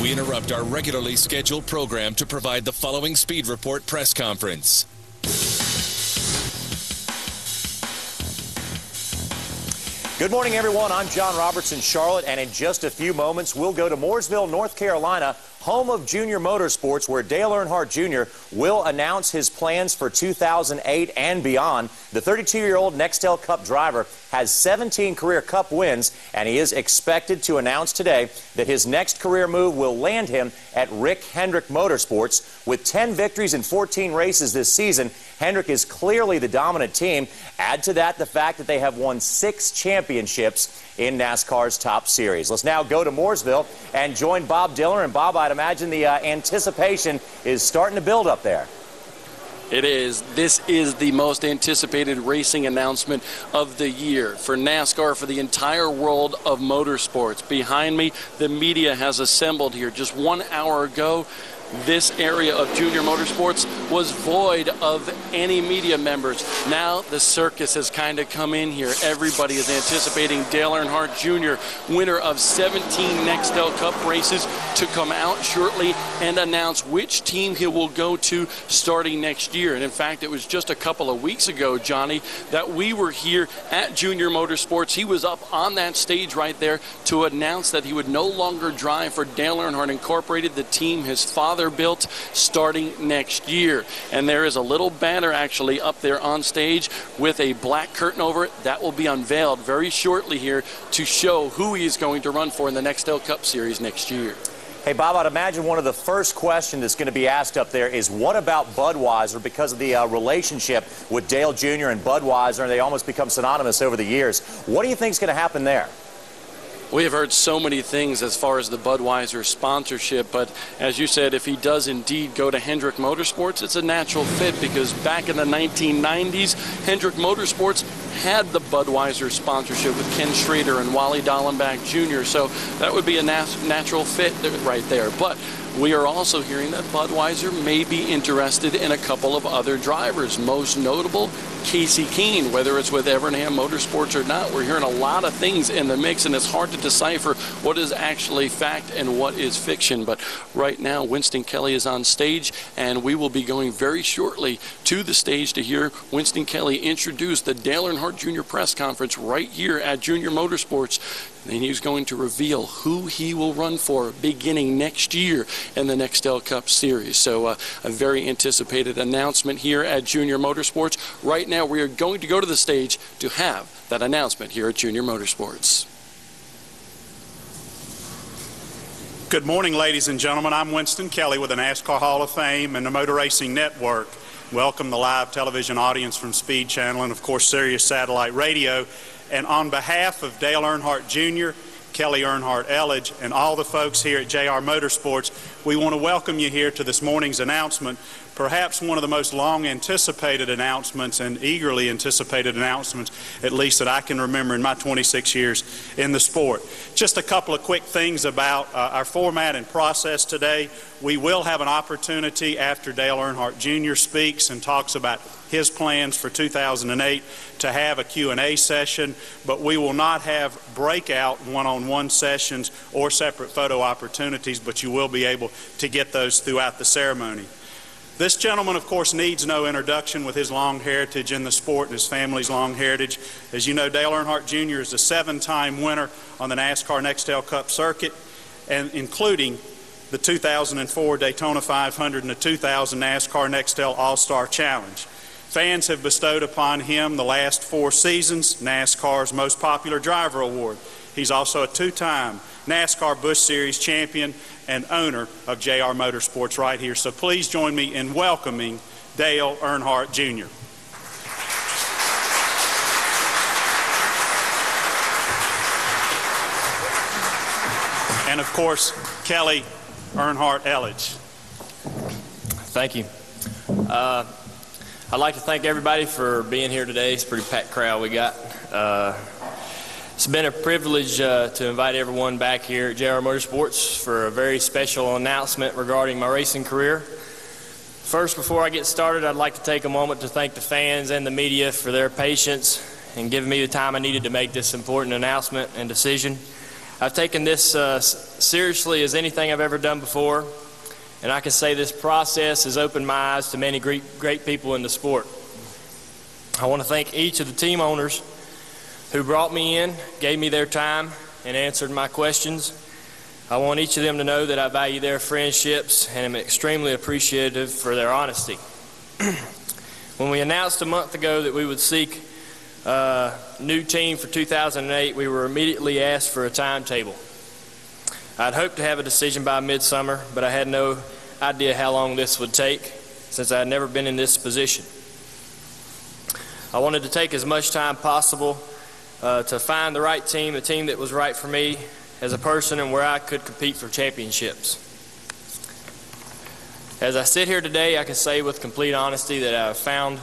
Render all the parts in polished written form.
We interrupt our regularly scheduled program to provide the following Speed Report press conference. Good morning, everyone. I'm John Roberts in Charlotte, and in just a few moments, we'll go to Mooresville, North Carolina, home of Junior Motorsports, where Dale Earnhardt Jr. will announce his plans for 2008 and beyond. The 32-year-old Nextel Cup driver has 17 career Cup wins, and he is expected to announce today that his next career move will land him at Hendrick Motorsports. With 10 victories in 14 races this season, Hendrick is clearly the dominant team. Add to that the fact that they have won 6 championships in NASCAR's top series. Let's now go to Mooresville and join Bob Diller. And Bob, I'd imagine the anticipation is starting to build up there. It is. This is the most anticipated racing announcement of the year for NASCAR, for the entire world of motorsports. Behind me, the media has assembled here. Just 1 hour ago, this area of Junior Motorsports was void of any media members. Now the circus has kind of come in here. Everybody is anticipating Dale Earnhardt Jr., winner of 17 Nextel Cup races, to come out shortly and announce which team he will go to starting next year. And in fact, it was just a couple of weeks ago, Johnny, that we were here at Junior Motorsports. He was up on that stage right there to announce that he would no longer drive for Dale Earnhardt Incorporated, the team his father built, starting next year. And there is a little banner actually up there on stage with a black curtain over it that will be unveiled very shortly here to show who he is going to run for in the Nextel Cup Series next year. Hey, Bob, I'd imagine one of the first questions that's going to be asked up there is, what about Budweiser? Because of the relationship with Dale Jr. and Budweiser, and they almost become synonymous over the years. What do you think is going to happen there? We have heard so many things as far as the Budweiser sponsorship, but as you said, if he does indeed go to Hendrick Motorsports, it's a natural fit, because back in the 1990s, Hendrick Motorsports had the Budweiser sponsorship with Ken Schrader and Wally Dallenbach Jr., so that would be a natural fit right there. But we are also hearing that Budweiser may be interested in a couple of other drivers, most notable Casey Keene, whether it's with Evernham Motorsports or not. We're hearing a lot of things in the mix, and it's hard to decipher what is actually fact and what is fiction. But right now, Winston Kelly is on stage, and we will be going very shortly to the stage to hear Winston Kelly introduce the Dale Earnhardt Jr. press conference right here at Junior Motorsports. And he's going to reveal who he will run for beginning next year in the Nextel Cup Series. So a very anticipated announcement here at Junior Motorsports. Right now, we are going to go to the stage to have that announcement here at Junior Motorsports. Good morning, ladies and gentlemen. I'm Winston Kelly with the NASCAR Hall of Fame and the Motor Racing Network. Welcome the live television audience from Speed Channel and, of course, Sirius Satellite Radio. And on behalf of Dale Earnhardt Jr., Kelly Earnhardt Elledge, and all the folks here at JR Motorsports, we want to welcome you here to this morning's announcement, perhaps one of the most long-anticipated announcements and eagerly anticipated announcements, at least that I can remember in my 26 years in the sport. Just a couple of quick things about our format and process today. We will have an opportunity after Dale Earnhardt Jr. speaks and talks about his plans for 2008 to have a Q&A session, but we will not have breakout one-on-one sessions or separate photo opportunities, but you will be able to get those throughout the ceremony. This gentleman, of course, needs no introduction with his long heritage in the sport and his family's long heritage. As you know, Dale Earnhardt Jr. is a 7-time winner on the NASCAR Nextel Cup circuit, and including the 2004 Daytona 500 and the 2000 NASCAR Nextel All-Star Challenge. Fans have bestowed upon him the last 4 seasons NASCAR's Most Popular Driver Award. He's also a 2-time NASCAR Busch Series champion and owner of JR Motorsports right here. So please join me in welcoming Dale Earnhardt Jr. And of course, Kelly Earnhardt Elledge. Thank you. I'd like to thank everybody for being here today. It's a pretty packed crowd we got. It's been a privilege to invite everyone back here at JR Motorsports for a very special announcement regarding my racing career. First, before I get started, I'd like to take a moment to thank the fans and the media for their patience and giving me the time I needed to make this important announcement and decision. I've taken this seriously as anything I've ever done before, and I can say this process has opened my eyes to many great people in the sport. I want to thank each of the team owners who brought me in, gave me their time, and answered my questions. I want each of them to know that I value their friendships and am extremely appreciative for their honesty. When we announced a month ago that we would seek a new team for 2008, we were immediately asked for a timetable. I'd hoped to have a decision by midsummer, but I had no idea how long this would take since I had never been in this position. I wanted to take as much time possible to find the right team, a team that was right for me as a person and where I could compete for championships. As I sit here today, I can say with complete honesty that I have found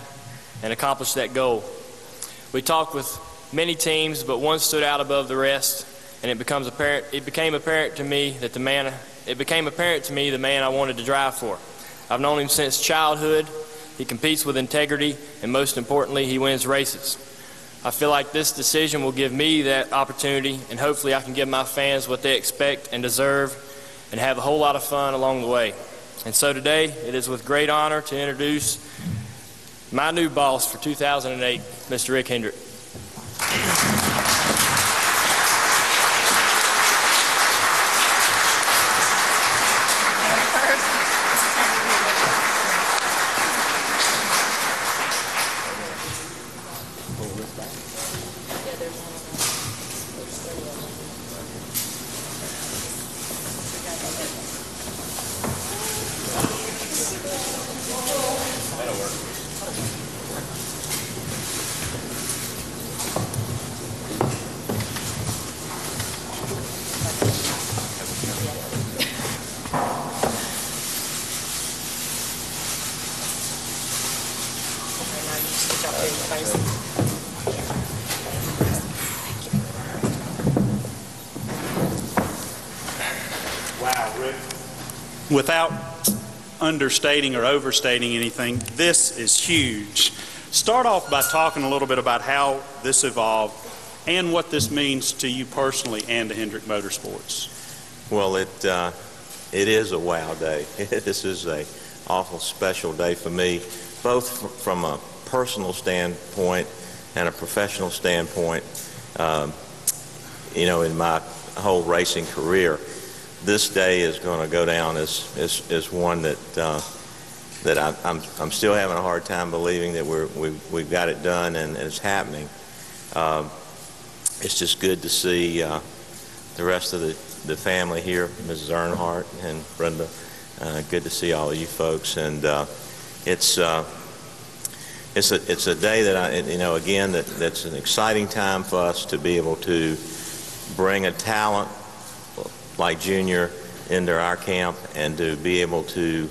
and accomplished that goal. We talked with many teams, but one stood out above the rest, and it became apparent to me the man I wanted to drive for. I've known him since childhood. He competes with integrity, and most importantly, he wins races. I feel like this decision will give me that opportunity, and hopefully I can give my fans what they expect and deserve and have a whole lot of fun along the way. And so today, it is with great honor to introduce my new boss for 2008, Mr. Rick Hendrick. Wow, Rick. Without understating or overstating anything, this is huge. Start off by talking a little bit about how this evolved and what this means to you personally and to Hendrick Motorsports. Well, it is a wow day. This is a awful special day for me, both from a personal standpoint and a professional standpoint. You know, in my whole racing career, this day is going to go down as one that I'm still having a hard time believing that we've got it done and it's happening. It's just good to see the rest of the family here, Mrs. Earnhardt and Brenda. Good to see all of you folks, and it's a day that again that's an exciting time for us to be able to bring a talent like Junior into our camp and to be able to.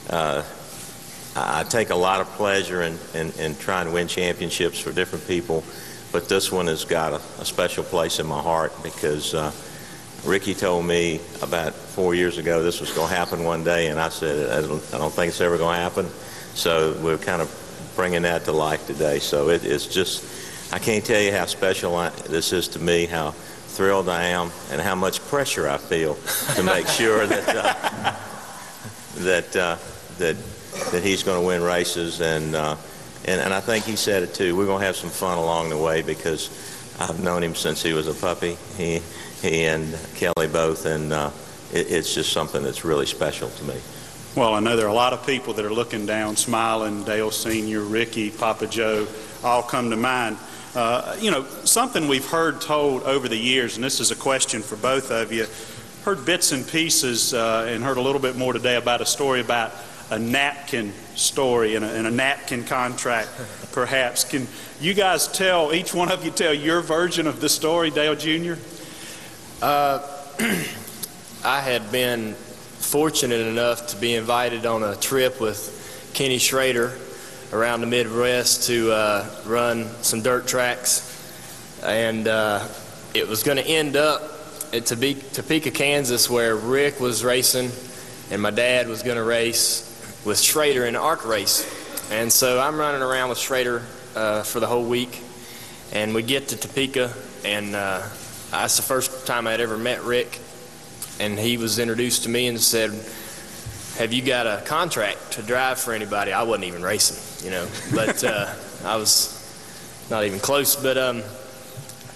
I take a lot of pleasure in trying to win championships for different people, but this one has got a special place in my heart because Ricky told me about 4 years ago this was going to happen one day, and I said, I don't think it's ever going to happen. So we're kind of bringing that to life today. So it's just, I can't tell you how special this is to me, how thrilled I am, and how much pressure I feel to make sure that that he's going to win races, and I think he said it too. We're going to have some fun along the way because I've known him since he was a puppy. He and Kelly both, and it's just something that's really special to me. Well, I know there are a lot of people that are looking down, smiling. Dale Sr., Ricky, Papa Joe, all come to mind. You know, something we've heard told over the years, and this is a question for both of you, heard bits and pieces and heard a little bit more today about a story about a napkin story and a napkin contract, perhaps. Can you guys tell, each one of you tell your version of the story, Dale Jr.? I had been fortunate enough to be invited on a trip with Kenny Schrader around the Midwest to run some dirt tracks, and it was going to end up at Topeka, Kansas, where Rick was racing and my dad was going to race with Schrader in an ARC race. And so I'm running around with Schrader for the whole week, and we get to Topeka, and that's the first time I'd ever met Rick, and he was introduced to me and said, "Have you got a contract to drive for anybody?" I wasn't even racing, you know, but I was not even close. But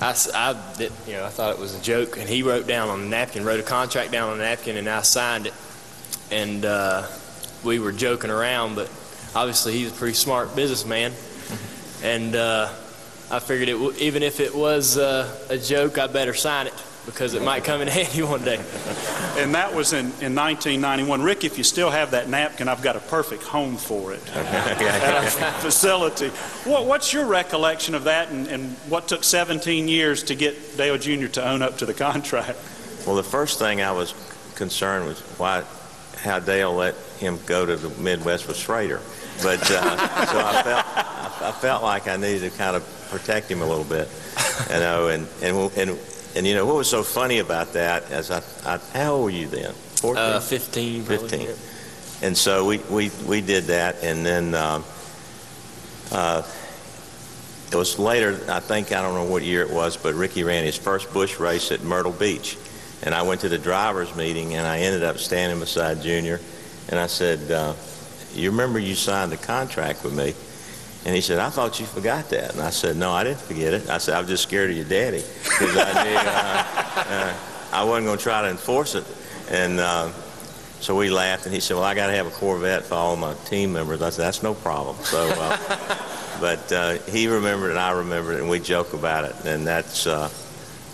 I thought it was a joke, and he wrote down on a napkin, wrote a contract down on a napkin, and I signed it. And we were joking around, but obviously he's a pretty smart businessman, and I figured even if it was a joke, I better sign it, because it might come in handy one day. And that was in 1991. Rick, if you still have that napkin, I've got a perfect home for it at our facility. What's your recollection of that, and what took 17 years to get Dale Jr. to own up to the contract? Well, the first thing I was concerned was how Dale let him go to the Midwest with Schrader. But so I felt like I needed to kind of protect him a little bit, you know. And you know what was so funny about that? How old were you then? 14? 15. 15. And so we did that, and then it was later. I don't know what year it was, but Ricky ran his first Busch race at Myrtle Beach, and I went to the drivers' meeting, and I ended up standing beside Junior, and I said, "You remember you signed the contract with me?" And he said, "I thought you forgot that." And I said, "No, I didn't forget it." I said, "I was just scared of your daddy, because I knew I wasn't going to try to enforce it." And so we laughed, and he said, "Well, I got to have a Corvette for all my team members." I said, "That's no problem." So, but he remembered, and I remembered it, and we joke about it. And that's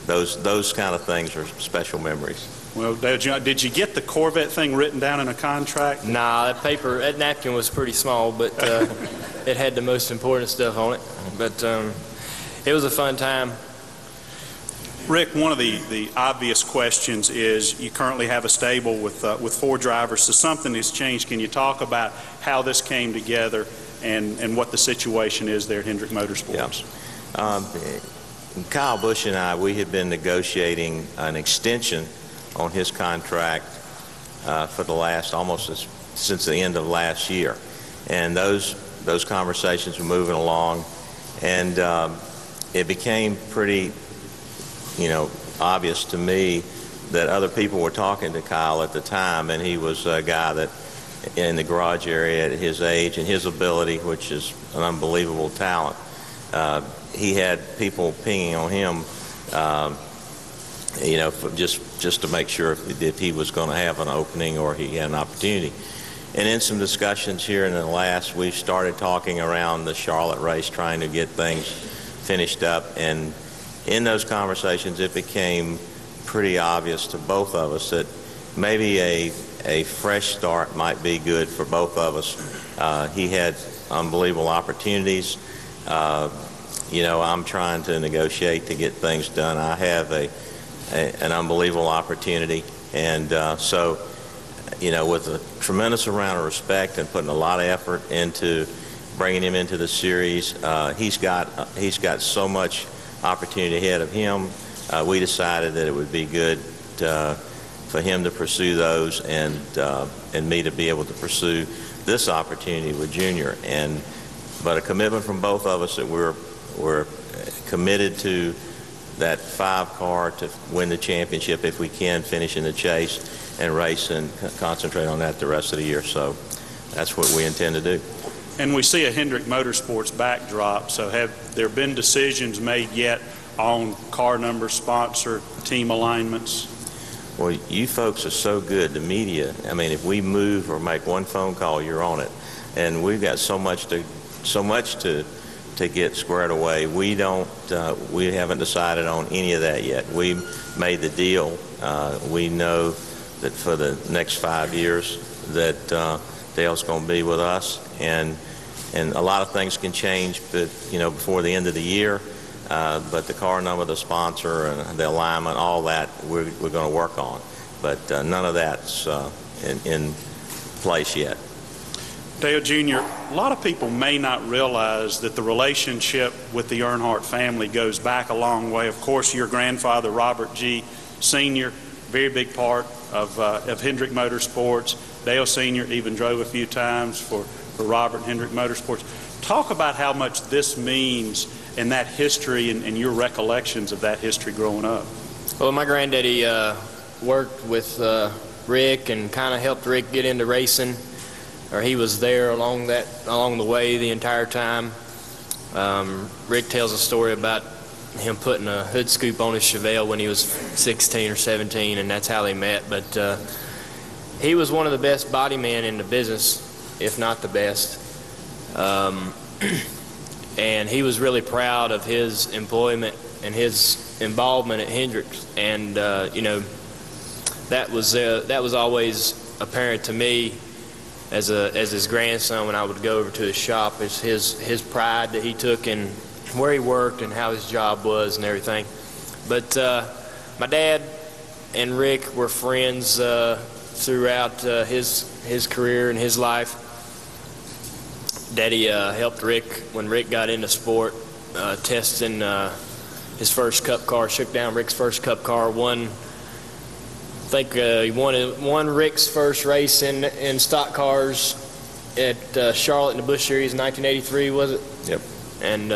those kind of things are special memories. Well, did you get the Corvette thing written down in a contract? Nah, that napkin was pretty small, but it had the most important stuff on it. But it was a fun time. Rick, one of the obvious questions is you currently have a stable with 4 drivers, so something has changed. Can you talk about how this came together and what the situation is there at Hendrick Motorsports? Yeah. Kyle Busch and I, we had been negotiating an extension on his contract for the last since the end of last year, and those conversations were moving along, and it became pretty, obvious to me that other people were talking to Kyle at the time, and he was a guy that in the garage area at his age and his ability, which is an unbelievable talent, he had people pinging on him, just to make sure if he was going to have an opening or he had an opportunity. And in some discussions here in the last, we started talking around the Charlotte race, trying to get things finished up. And in those conversations, it became pretty obvious to both of us that maybe a fresh start might be good for both of us. He had unbelievable opportunities. I'm trying to negotiate to get things done. I have an unbelievable opportunity, and so with a tremendous amount of respect and putting a lot of effort into bringing him into the series, he's got so much opportunity ahead of him. We decided that it would be good for him to pursue those and me to be able to pursue this opportunity with Junior. But a commitment from both of us that we're committed to that 5 car to win the championship if we can, finish in the chase and race and concentrate on that the rest of the year. So that's what we intend to do. And we see a Hendrick Motorsports backdrop, so have there been decisions made yet on car number, sponsor, team alignments? Well, you folks are so good, the media. I mean, if we move or make one phone call, you're on it. And we've got so much to get squared away. We haven't decided on any of that yet. We made the deal. We know that for the next 5 years that Dale's going to be with us, and a lot of things can change, but before the end of the year. But the car number, the sponsor, and the alignment, all that we're going to work on. But none of that's in place yet. Dale Jr., a lot of people may not realize that the relationship with the Earnhardt family goes back a long way. Of course, your grandfather, Robert G. Sr., very big part of Hendrick Motorsports. Dale Sr. even drove a few times for Robert Hendrick Motorsports. Talk about how much this means and that history and your recollections of that history growing up. Well, my granddaddy worked with Rick and kind of helped Rick get into racing, or he was there along the way the entire time. Rick tells a story about him putting a hood scoop on his Chevelle when he was 16 or 17, and that's how they met. But he was one of the best body men in the business, if not the best. And he was really proud of his employment and his involvement at Hendrick, and you know, that was always apparent to me as his grandson when I would go over to his shop. It's his pride that he took in where he worked and how his job was and everything. But my dad and Rick were friends throughout his career and his life. Daddy helped Rick when Rick got into sport, testing his first Cup car, shook down Rick's first Cup car, I think he won Rick's first race in stock cars at Charlotte in the Busch Series in 1983, was it? Yep. And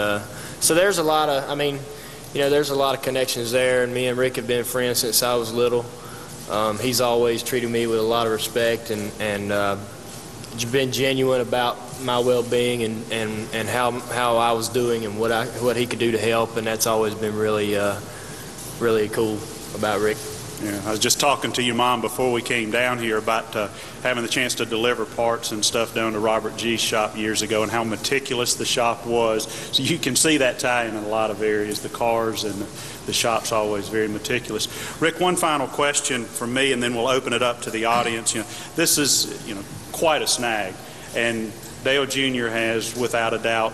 so there's a lot of, I mean, you know, there's a lot of connections there, and me and Rick have been friends since I was little. He's always treated me with a lot of respect and been genuine about my well-being and how I was doing and what he could do to help, and that's always been really really cool about Rick. Yeah, I was just talking to your mom before we came down here about having the chance to deliver parts and stuff down to Robert G's shop years ago and how meticulous the shop was. So you can see that tie in a lot of areas. The cars and the shop's always very meticulous. Rick, one final question from me, and then we'll open it up to the audience. You know, this is, you know, quite a snag, and Dale Jr. has, without a doubt,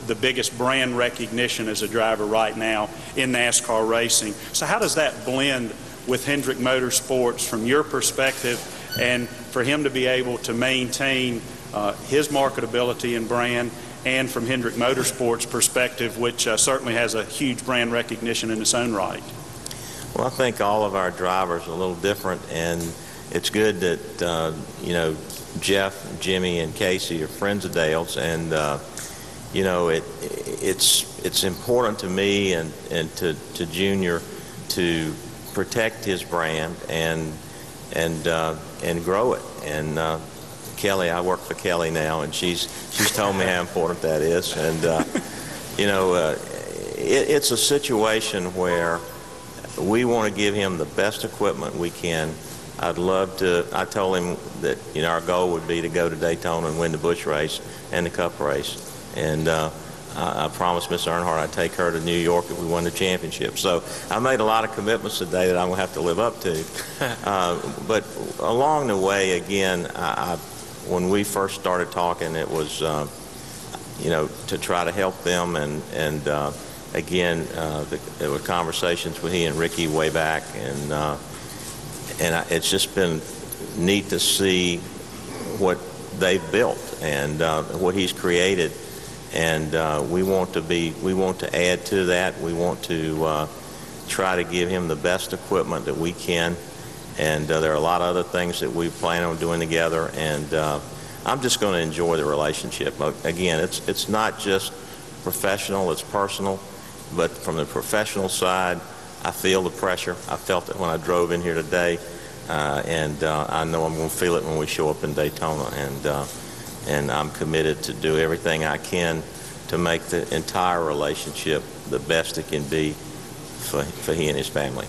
the biggest brand recognition as a driver right now in NASCAR racing. So how does that blend with Hendrick Motorsports from your perspective, and for him to be able to maintain his marketability and brand, and from Hendrick Motorsports' perspective, which certainly has a huge brand recognition in its own right? Well, I think all of our drivers are a little different, and it's good that you know, Jeff, Jimmy, and Casey are friends of Dale's, and you know, it's important to me and to Junior to protect his brand and grow it. And Kelly, I work for Kelly now, and she's told me how important that is. And you know, it's a situation where we want to give him the best equipment we can. I'd love to. I told him that, you know, our goal would be to go to Daytona and win the Busch race and the Cup race. And I promised Miss Earnhardt I'd take her to New York if we won the championship. So I made a lot of commitments today that I'm going to have to live up to. But along the way, again, when we first started talking, it was, you know, to try to help them. And again, there were conversations with he and Ricky way back. And it's just been neat to see what they've built and what he's created. And we want to add to that. We want to try to give him the best equipment that we can. And there are a lot of other things that we plan on doing together. And I'm just going to enjoy the relationship. Again, it's not just professional, it's personal. But from the professional side, I feel the pressure. I felt it when I drove in here today. And I know I'm going to feel it when we show up in Daytona. And I'm committed to do everything I can to make the entire relationship the best it can be for he and his family.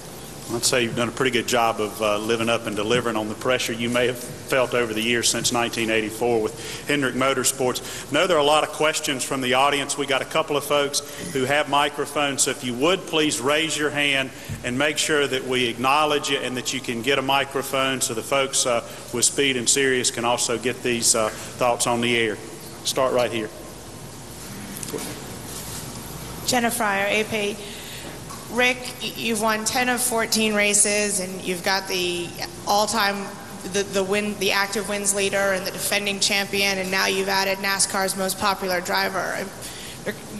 I'd say you've done a pretty good job of living up and delivering on the pressure you may have felt over the years since 1984 with Hendrick Motorsports. I know there are a lot of questions from the audience. We got a couple of folks who have microphones, so if you would please raise your hand and make sure that we acknowledge you and that you can get a microphone so the folks with Speed and Sirius can also get these thoughts on the air. Start right here. Jenna Fryer, AP. Rick, you've won 10 of 14 races, and you've got the all-time, the active wins leader and the defending champion, and now you've added NASCAR's most popular driver.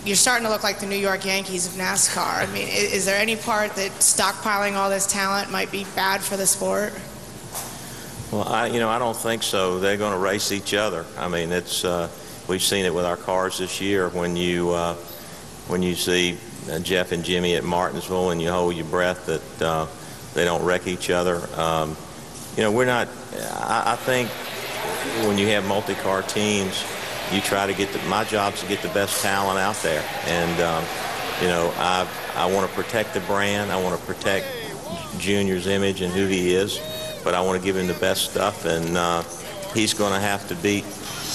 You're starting to look like the New York Yankees of NASCAR. I mean, is there any part that stockpiling all this talent might be bad for the sport? Well, I don't think so. They're going to race each other. I mean, it's we've seen it with our cars this year when you see Jeff and Jimmy at Martinsville, and you hold your breath that they don't wreck each other. We're not. I think when you have multi-car teams, you try to get my job is to get the best talent out there, and I want to protect the brand. I want to protect Junior's image and who he is, but I want to give him the best stuff, and he's going to have to beat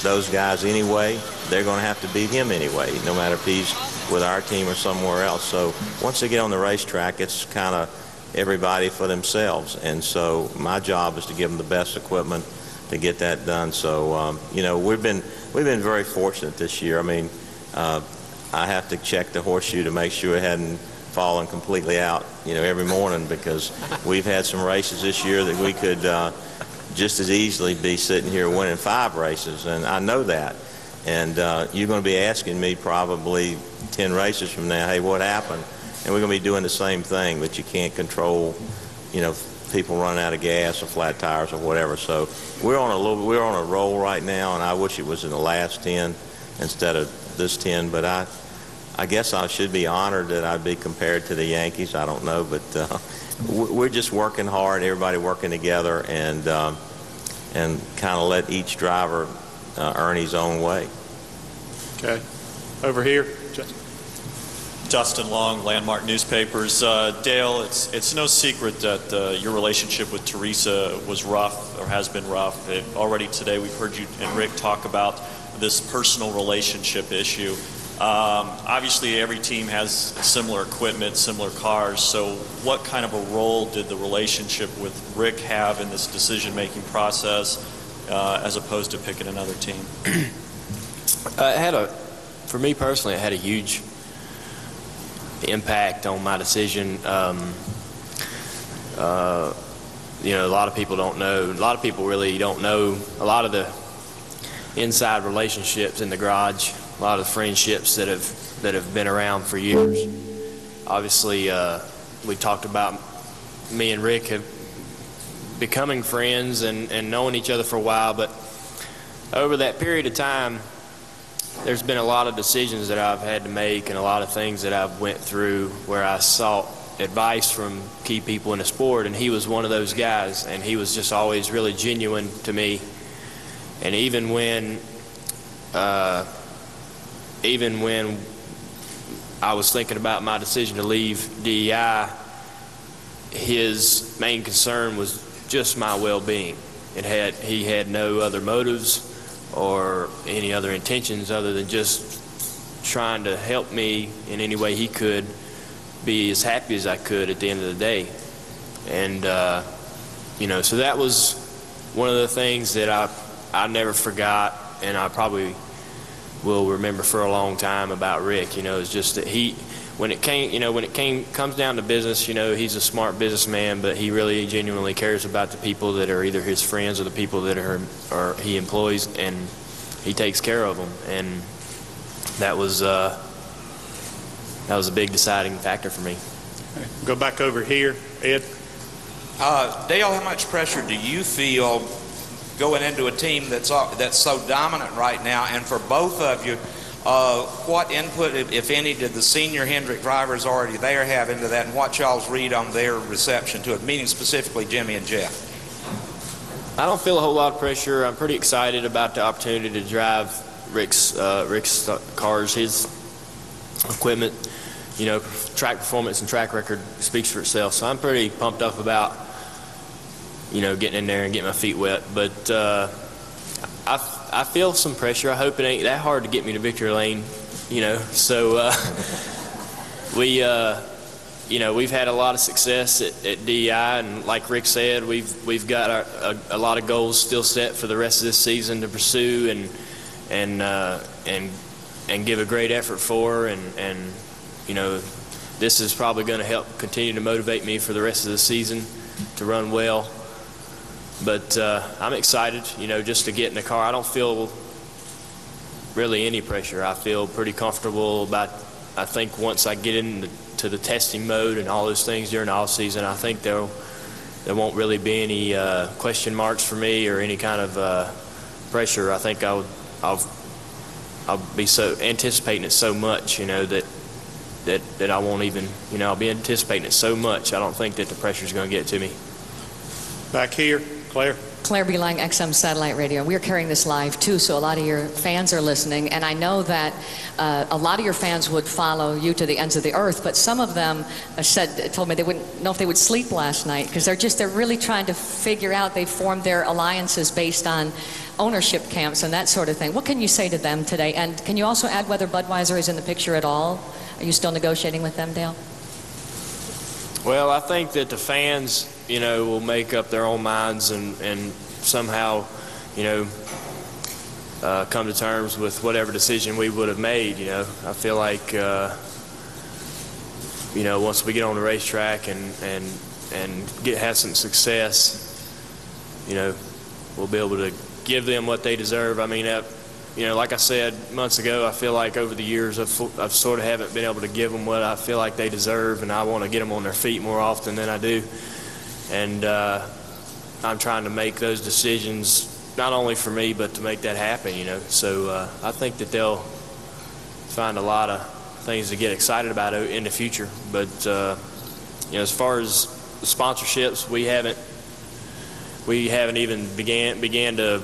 those guys anyway. They're going to have to beat him anyway, no matter if he's with our team or somewhere else. So once they get on the racetrack, it's kind of everybody for themselves, and so my job is to give them the best equipment to get that done. So we've been very fortunate this year. I mean, I have to check the horseshoe to make sure it hadn't fallen completely out, every morning, because we've had some races this year that we could just as easily be sitting here winning 5 races, and I know that. And you're going to be asking me probably 10 races from now, hey, what happened? And we're going to be doing the same thing, but you can't control, people running out of gas or flat tires or whatever. So we're on a roll right now, and I wish it was in the last 10 instead of this 10. But I guess I should be honored that I'd be compared to the Yankees. I don't know, but we're just working hard, everybody working together, and kind of let each driver earn his own way. Okay, over here. Justin Long, Landmark Newspapers. Dale, it's no secret that your relationship with Teresa was rough, or has been rough. Already today we've heard you and Rick talk about this personal relationship issue. Obviously every team has similar equipment, similar cars, so what kind of a role did the relationship with Rick have in this decision-making process as opposed to picking another team? For me personally, it had a huge impact on my decision. A lot of people don't know. A lot of people really don't know a lot of the inside relationships in the garage. A lot of the friendships that have been around for years. Obviously, we talked about me and Rick have becoming friends and knowing each other for a while, but over that period of time, there's been a lot of decisions that I've had to make and a lot of things that I've went through where I sought advice from key people in the sport, and he was one of those guys, and he was just always really genuine to me. And even when I was thinking about my decision to leave DEI, his main concern was just my well-being. He had no other motives or any other intentions other than just trying to help me in any way he could be as happy as I could at the end of the day. And so that was one of the things that I never forgot, and I probably will remember for a long time about Rick. It's just that when it comes down to business, he's a smart businessman, but he really genuinely cares about the people that are either his friends or the people that he employs, and he takes care of them. And that was a big deciding factor for me. Go back over here, Ed. Dale, how much pressure do you feel going into a team that's so dominant right now? And for both of you, what input, if any, did the senior Hendrick drivers already there have into that, and what y'all's read on their reception to it, meaning specifically Jimmy and Jeff? I don't feel a whole lot of pressure. I'm pretty excited about the opportunity to drive Rick's cars. His equipment, track performance and track record speaks for itself. So I'm pretty pumped up about, getting in there and getting my feet wet. But I feel some pressure. I hope it ain't that hard to get me to victory lane, So we've had a lot of success at DEI, and like Rick said, we've got a lot of goals still set for the rest of this season to pursue and give a great effort for, and this is probably going to help continue to motivate me for the rest of the season to run well. But I'm excited, just to get in the car. I don't feel really any pressure. I feel pretty comfortable about, I think once I get into the testing mode and all those things during the off season, I think there won't really be any question marks for me or any kind of pressure. I think I'll be so anticipating it so much, that that I won't even, I'll be anticipating it so much. I don't think that the pressure is going to get to me. Back here, Claire. Claire B. Lang, XM Satellite Radio. We're carrying this live too, so a lot of your fans are listening, and I know that a lot of your fans would follow you to the ends of the earth, but some of them told me they wouldn't know if they would sleep last night because they're really trying to figure out. They formed their alliances based on ownership camps and that sort of thing. What can you say to them today? And can you also add whether Budweiser is in the picture at all? Are you still negotiating with them, Dale? Well, I think that the fans, will make up their own minds and somehow, come to terms with whatever decision we would have made. I feel like, once we get on the racetrack and have some success, we'll be able to give them what they deserve. I mean, like I said months ago, I feel like over the years I've sort of haven't been able to give them what I feel like they deserve, and I want to get them on their feet more often than I do. And I'm trying to make those decisions not only for me, but to make that happen, So I think that they'll find a lot of things to get excited about in the future. But, as far as the sponsorships, we haven't even began to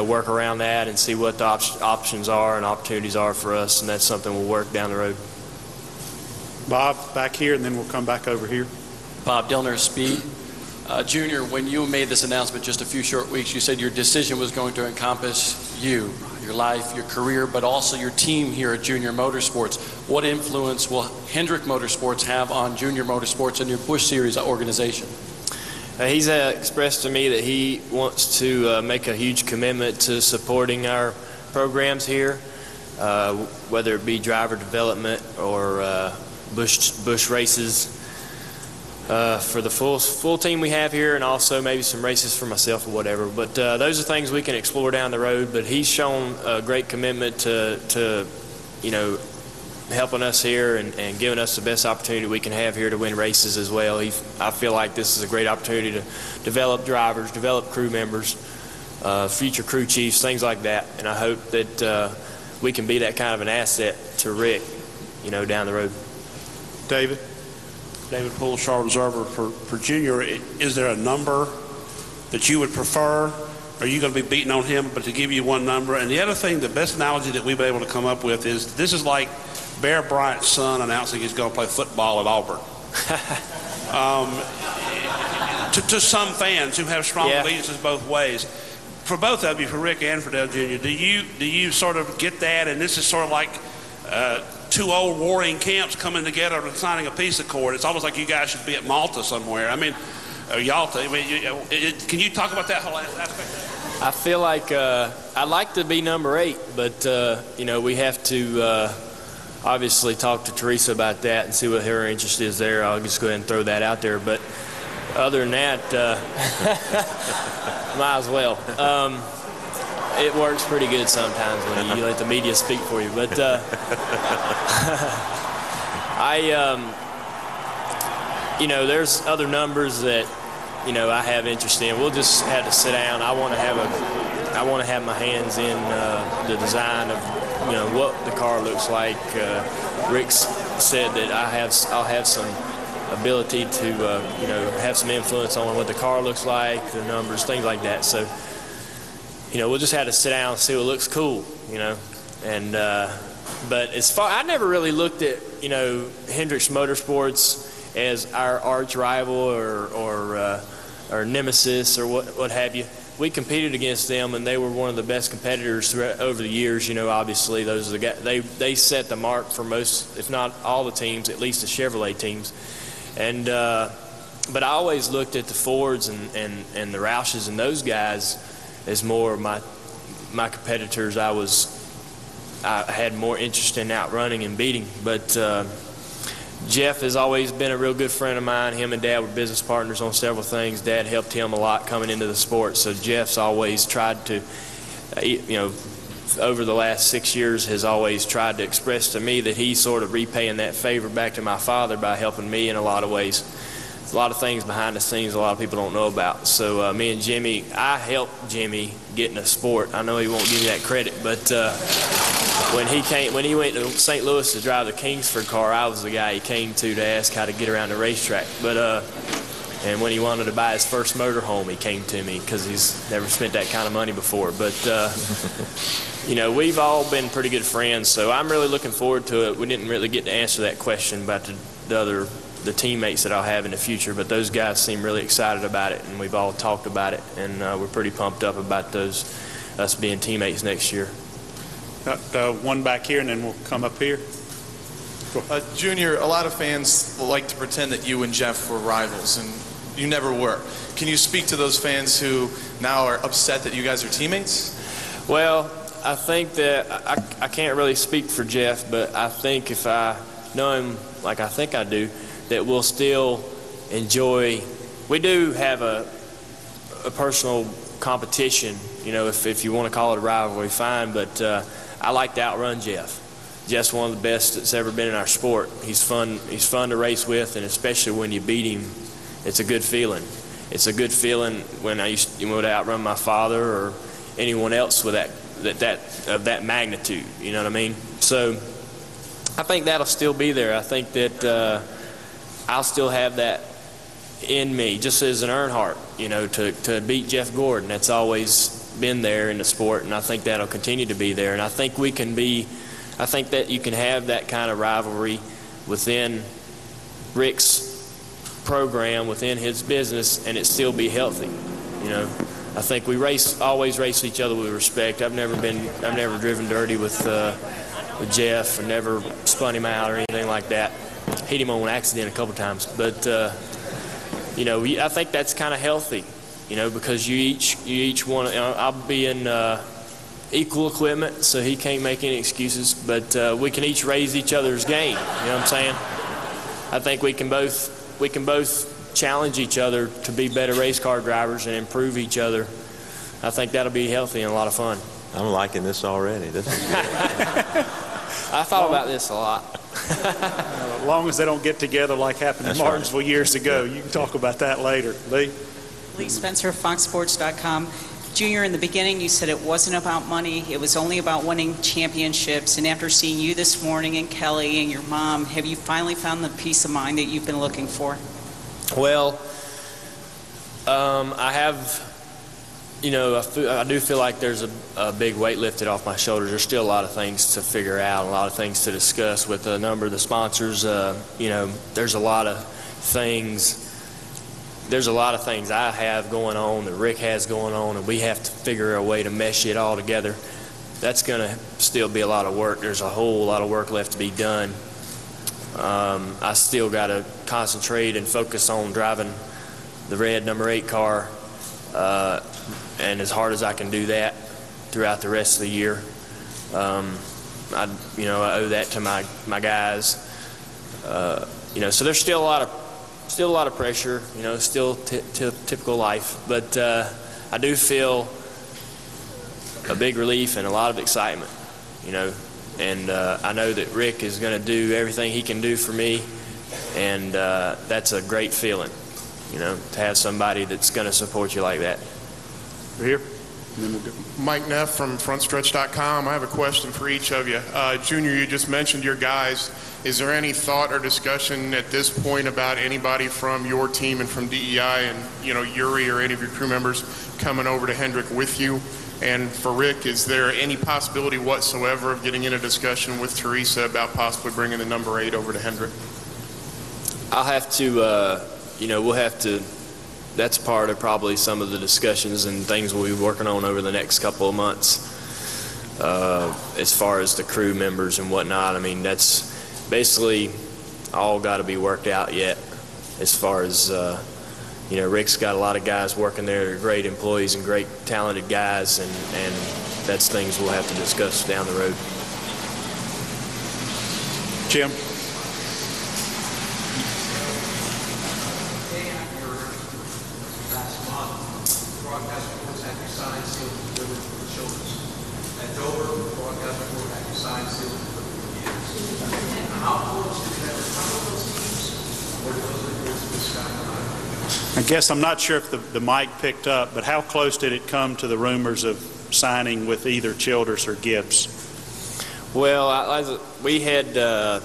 work around that and see what the options are and opportunities are for us, and that's something we'll work down the road. Bob, back here, and then we'll come back over here. Bob Dillner, Speed. Junior, when you made this announcement just a few short weeks, you said your decision was going to encompass you, your life, your career, but also your team here at Junior Motorsports. What influence will Hendrick Motorsports have on Junior Motorsports and your Busch Series organization? He's expressed to me that he wants to make a huge commitment to supporting our programs here, whether it be driver development or Busch races for the full team we have here, and also maybe some races for myself or whatever. But those are things we can explore down the road. But he's shown a great commitment to helping us here and giving us the best opportunity we can have here to win races as well. I feel like this is a great opportunity to develop drivers, develop crew members, future crew chiefs, things like that. And I hope that we can be that kind of an asset to Rick, down the road. David? David Poole, Charlotte Observer. For Junior, is there a number that you would prefer? Are you going to be beating on him, but to give you one number? And the other thing, the best analogy that we've been able to come up with is this is like Bear Bryant's son announcing he's going to play football at Auburn. To some fans who have strong allegiances both ways. For both of you, for Rick and for Dale Jr., do you sort of get that? And this is sort of like two old warring camps coming together and signing a peace accord. It's almost like you guys should be at Malta somewhere. I mean, Yalta. I mean, can you talk about that whole aspect? I feel like I'd like to be number 8, but we have to obviously talk to Teresa about that and see what her interest is there. I'll just go ahead and throw that out there. But other than that, might as well. It works pretty good sometimes when you let the media speak for you. But there's other numbers that I have interest in. We'll just have to sit down. I want to have my hands in the design of what the car looks like. Rick said that I'll have some ability to have some influence on what the car looks like, the numbers, things like that. So we'll just have to sit down and see what looks cool, And but as far, I never really looked at Hendrick's Motorsports as our arch rival or nemesis or what have you. We competed against them, and they were one of the best competitors over the years. Obviously, those are the guys. They set the mark for most, if not all, the teams, at least the Chevrolet teams. And but I always looked at the Fords and the Roushes and those guys as more my competitors. I had more interest in outrunning and beating. But Jeff has always been a real good friend of mine. Him and Dad were business partners on several things. Dad helped him a lot coming into the sport. So Jeff's always tried to, over the last 6 years, has always tried to express to me that he's sort of repaying that favor back to my father by helping me in a lot of ways. There's a lot of things behind the scenes a lot of people don't know about. So me and Jimmy, I helped Jimmy get in the sport. I know he won't give me that credit, but when he went to St. Louis to drive the Kingsford car, I was the guy he came to ask how to get around the racetrack. But and when he wanted to buy his first motorhome, he came to me because he's never spent that kind of money before. But you know, we've all been pretty good friends, so I'm really looking forward to it. We didn't really get to answer that question about the teammates that I'll have in the future, but those guys seem really excited about it, and we've all talked about it, and we're pretty pumped up about us being teammates next year. One back here, and then we'll come up here. Junior, a lot of fans like to pretend that you and Jeff were rivals, and you never were. Can you speak to those fans who now are upset that you guys are teammates? Well, I think that I can't really speak for Jeff, but I think if I know him like I think I do, that we'll still enjoy. We do have a personal competition, you know, if you want to call it a rivalry, fine, but I like to outrun Jeff. Jeff's one of the best that's ever been in our sport. He's fun to race with, and especially when you beat him, it's a good feeling. It's a good feeling when I used to outrun my father or anyone else with that magnitude, you know what I mean? So I think that'll still be there. I think that I'll still have that in me, just as an Earnhardt, you know, to beat Jeff Gordon. That's always been there in the sport, and I think that'll continue to be there. And I think I think that you can have that kind of rivalry within Rick's program, within his business, and it still be healthy. You know, I think we always race each other with respect. I've never driven dirty with Jeff, and never spun him out or anything like that. Hit him on accident a couple times, but you know, I think that's kind of healthy. You know, because you each want. I'll be in equal equipment, so he can't make any excuses. But we can each raise each other's game. You know what I'm saying? I think we can both challenge each other to be better race car drivers and improve each other. I think that'll be healthy and a lot of fun. I'm liking this already. This is good. I thought about this a lot. As long as they don't get together like happened in Martinsville years ago, you can talk about that later. Lee? Lee Spencer, FoxSports.com. Junior, in the beginning you said it wasn't about money, it was only about winning championships, and after seeing you this morning and Kelly and your mom, have you finally found the peace of mind that you've been looking for? Well, I have, you know, I do feel like there's a big weight lifted off my shoulders. There's still a lot of things to figure out, a lot of things to discuss with a number of the sponsors. You know, there's a lot of things I have going on that Rick has going on, and we have to figure a way to mesh it all together. That's going to still be a lot of work. There's a whole lot of work left to be done. I still got to concentrate and focus on driving the red number 8 car, and as hard as I can do that throughout the rest of the year. I owe that to my guys. You know, so there's still a lot of pressure, you know, still typical life, but I do feel a big relief and a lot of excitement, you know, and I know that Rick is going to do everything he can do for me, and that's a great feeling, you know, to have somebody that's going to support you like that. We're here. Mike Neff from FrontStretch.com. I have a question for each of you. Junior, you just mentioned your guys. Is there any thought or discussion at this point about anybody from your team and from DEI and, you know, Yuri or any of your crew members coming over to Hendrick with you? And for Rick, is there any possibility whatsoever of getting in a discussion with Teresa about possibly bringing the number 8 over to Hendrick? I'll have to, you know, we'll have to, that's part of probably some of the discussions and things we'll be working on over the next couple of months. As far as the crew members and whatnot, I mean, that's basically all got to be worked out yet. As far as, you know, Rick's got a lot of guys working there that are great employees and great talented guys, and that's things we'll have to discuss down the road. Jim? I guess I'm not sure if the mic picked up, but how close did it come to the rumors of signing with either Childers or Gibbs? Well, we had, as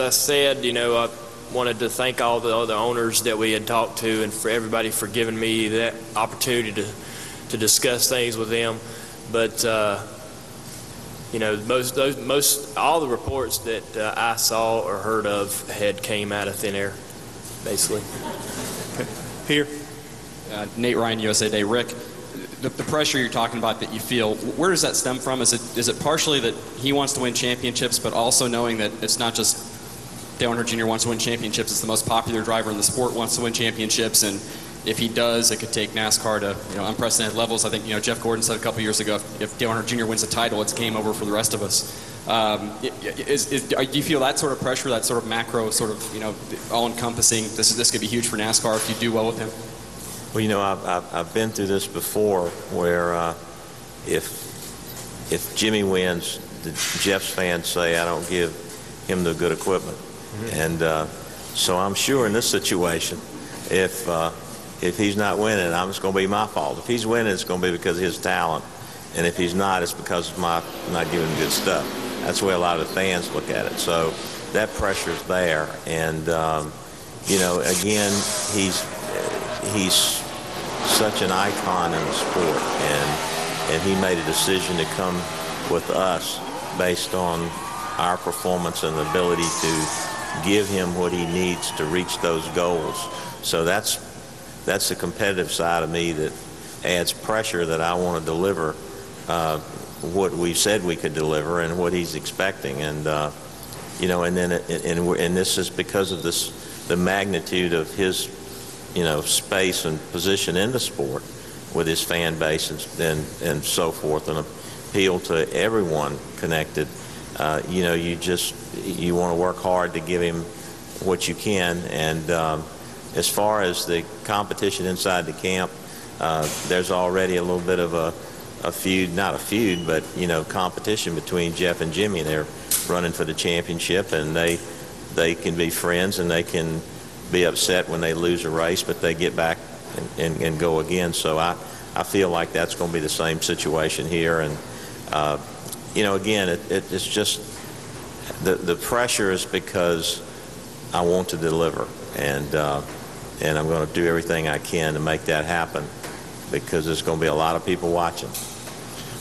I said, I wanted to thank all the other owners that we had talked to, and for everybody for giving me that opportunity to discuss things with them. But most all the reports that I saw or heard of had came out of thin air, basically. Here. Nate Ryan, USA Today. Rick, the pressure you're talking about that you feel, where does that stem from? Is it partially that he wants to win championships, but also knowing that it's not just Dale Earnhardt Jr. wants to win championships, it's the most popular driver in the sport wants to win championships, and if he does, it could take NASCAR to unprecedented levels. I think Jeff Gordon said a couple years ago, if Dale Earnhardt Jr. wins a title, it's game over for the rest of us. Do you feel that sort of pressure, that sort of macro, sort of all-encompassing? This could be huge for NASCAR if you do well with him. Well, I've been through this before, where if Jimmy wins, the Jeff's fans say I don't give him the good equipment, and so I'm sure in this situation, if he's not winning, it's going to be my fault. If he's winning, it's going to be because of his talent, and if he's not, it's because of my not giving him good stuff. That's the way a lot of the fans look at it. So that pressure's there, and again, he's such an icon in the sport, and he made a decision to come with us based on our performance and the ability to give him what he needs to reach those goals. So that's the competitive side of me that adds pressure, that I want to deliver what we said we could deliver and what he's expecting, and and this is because of the magnitude of his space and position in the sport with his fan base and so forth, and appeal to everyone connected. You want to work hard to give him what you can, and as far as the competition inside the camp, there's already a little bit of a feud, not a feud, but competition between Jeff and Jimmy. They're running for the championship, and they can be friends, and they can be upset when they lose a race, but they get back and go again. So I feel like that's going to be the same situation here, and again, it's just the pressure is because I want to deliver, and I'm going to do everything I can to make that happen, because there's going to be a lot of people watching.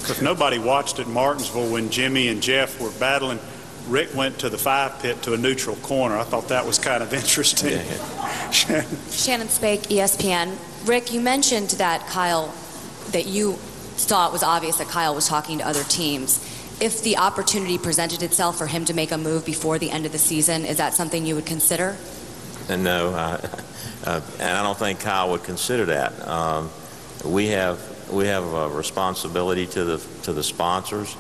If nobody watched at Martinsville when Jimmy and Jeff were battling, Rick went to the 5 pit to a neutral corner. I thought that was kind of interesting. Yeah. Shannon Spake, ESPN. Rick, you mentioned that you thought it was obvious that Kyle was talking to other teams. If the opportunity presented itself for him to make a move before the end of the season, is that something you would consider? No, and I don't think Kyle would consider that. We have a responsibility to the sponsors,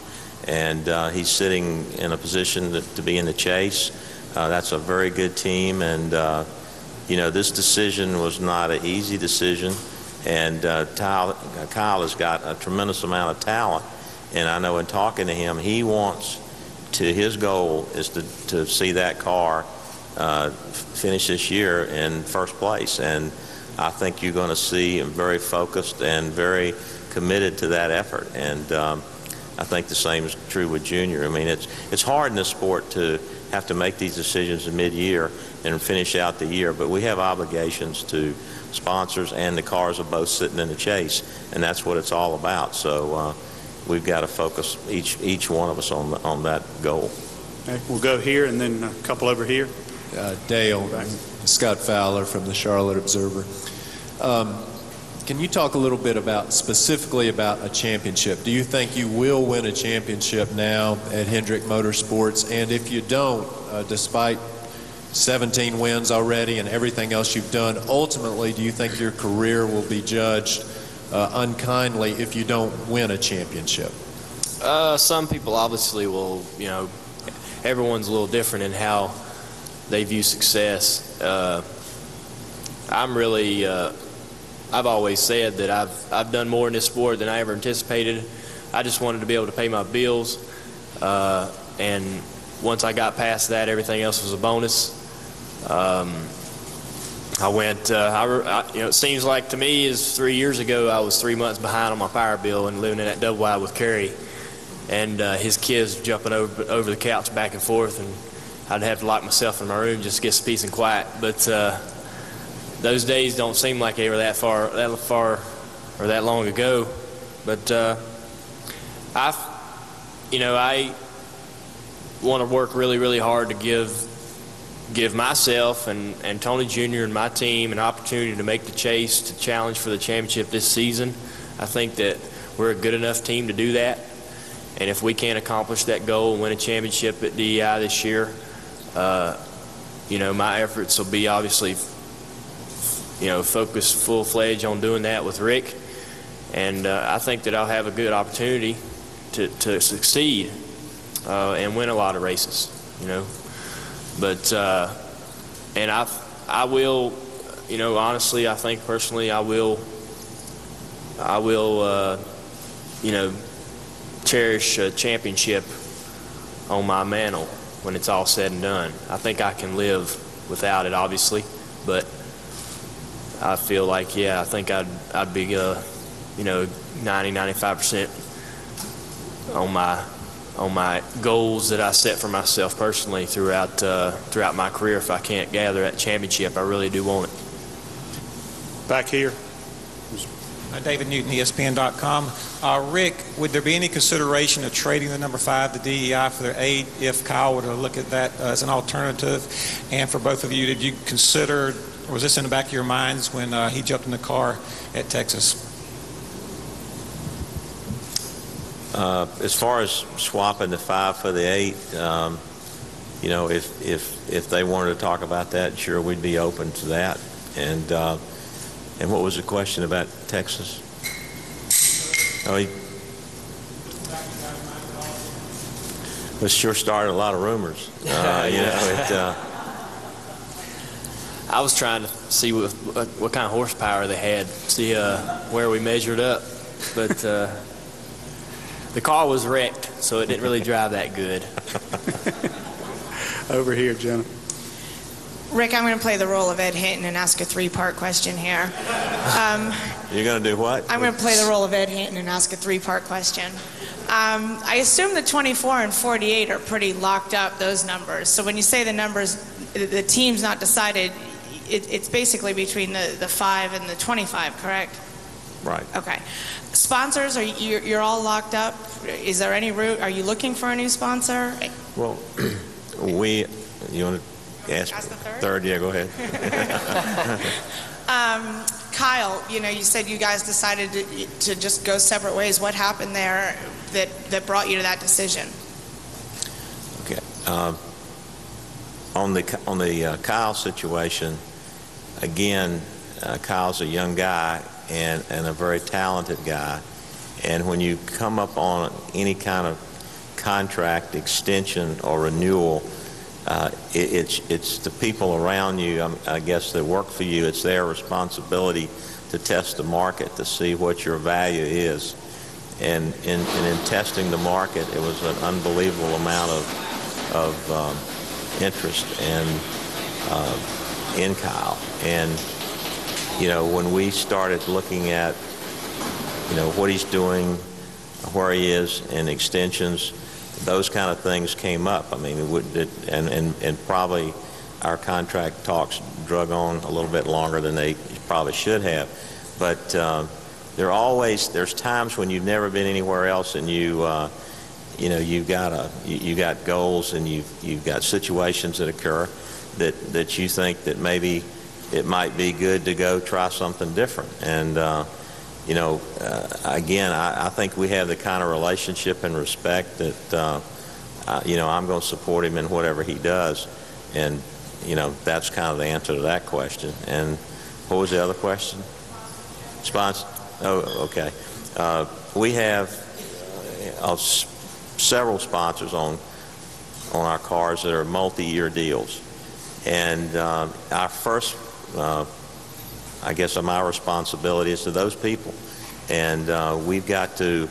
and he's sitting in a position to be in the chase. That's a very good team, and this decision was not an easy decision, and Kyle has got a tremendous amount of talent, and I know in talking to him, he wants his goal is to see that car finish this year in first place, and I think you're going to see him very focused and very committed to that effort, and I think the same is true with Junior. I mean, it's hard in this sport to have to make these decisions in mid-year and finish out the year, but we have obligations to sponsors, and the cars are both sitting in the chase, and that's what it's all about. So we've got to focus each one of us on that goal. Okay, we'll go here and then a couple over here. Dale, Scott Fowler from the Charlotte Observer. Can you talk a little bit specifically about a championship? Do you think you will win a championship now at Hendrick Motorsports? And if you don't, despite 17 wins already and everything else you've done, ultimately, do you think your career will be judged unkindly if you don't win a championship? Some people obviously will, everyone's a little different in how they view success. I've always said that I've done more in this sport than I ever anticipated. I just wanted to be able to pay my bills, and once I got past that, everything else was a bonus. It seems like to me, 3 years ago, I was 3 months behind on my power bill and living in that double wide with Kerry. and his kids jumping over the couch back and forth, and I'd have to lock myself in my room just to get some peace and quiet. But those days don't seem like they were that far or that long ago. But I want to work really, really hard to give myself and Tony Jr. and my team an opportunity to make the chase, to challenge for the championship this season. I think that we're a good enough team to do that. And if we can't accomplish that goal and win a championship at DEI this year, my efforts will be obviously, focused full-fledged on doing that with Rick. And I think that I'll have a good opportunity to succeed and win a lot of races, But, and I will, honestly, I think personally I will, cherish a championship on my mantle when it's all said and done. I think I can live without it, obviously, but I feel like, I think I'd be, 90-95% on my goals that I set for myself personally throughout my career. If I can't gather that championship, I really do want it. Back here. David Newton, ESPN.com. Rick, would there be any consideration of trading the number 5, the DEI, for their 8 if Kyle were to look at that as an alternative? And for both of you, did you consider, or was this in the back of your minds when he jumped in the car at Texas? As far as swapping the 5 for the 8, if they wanted to talk about that, sure, we'd be open to that. And what was the question about Texas? This sure started a lot of rumors. I was trying to see what kind of horsepower they had, see where we measured up, but the car was wrecked, so it didn't really drive that good. Over here, Jenna. Rick, I'm going to play the role of Ed Hinton and ask a 3-part question here. You're going to do what? I'm going to play the role of Ed Hinton and ask a 3-part question. I assume the 24 and 48 are pretty locked up, those numbers. So when you say the numbers, the team's not decided, it's basically between the 5 and the 25, correct? Right. Okay. Sponsors, you're all locked up? Is there any route? Are you looking for a new sponsor? Well, you want to ask the third? Yeah, go ahead. Kyle, you said you guys decided to just go separate ways. What happened there that brought you to that decision? Okay. On the Kyle situation, again, Kyle's a young guy and a very talented guy. And when you come up on any kind of contract extension or renewal, it's the people around you, I guess, that work for you. It's their responsibility to test the market to see what your value is. And in testing the market, it was an unbelievable amount of interest in Kyle. And when we started looking at what he's doing, where he is in extensions, those kind of things came up. I mean, and probably our contract talks drug on a little bit longer than they probably should have. But there's times when you've never been anywhere else, and you got goals, and you've got situations that occur that you think that maybe it might be good to go try something different. And again, I think we have the kind of relationship and respect that, I'm going to support him in whatever he does. And, that's kind of the answer to that question. And what was the other question? Sponsor? Oh, okay. We have several sponsors on our cars that are multi-year deals. And our first, I guess, my responsibility is to those people. And we've got to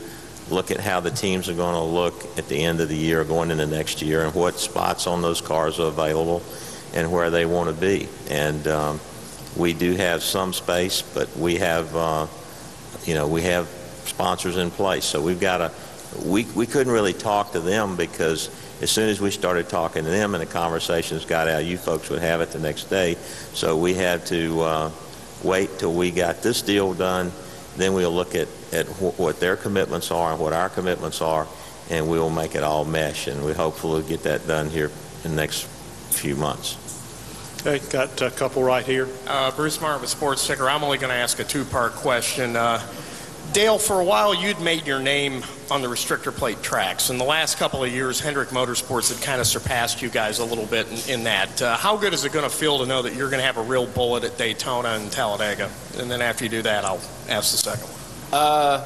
look at how the teams are going to look at the end of the year, going into next year, and what spots on those cars are available and where they want to be. And we do have some space, but we have, we have sponsors in place. So we've got to we couldn't really talk to them because as soon as we started talking to them and the conversations got out, you folks would have it the next day. So we had to wait till we got this deal done. Then we'll look at what their commitments are and what our commitments are, and we'll make it all mesh. And we hopefully will get that done here in the next few months. Okay, got a couple right here. Bruce Martin with Sports Ticker. I'm only going to ask a two-part question. Dale, for a while you'd made your name on the restrictor plate tracks. In the last couple of years, Hendrick Motorsports had kind of surpassed you guys a little bit in that. How good is it going to feel to know that you're going to have a real bullet at Daytona and Talladega? And then after you do that, I'll ask the second one.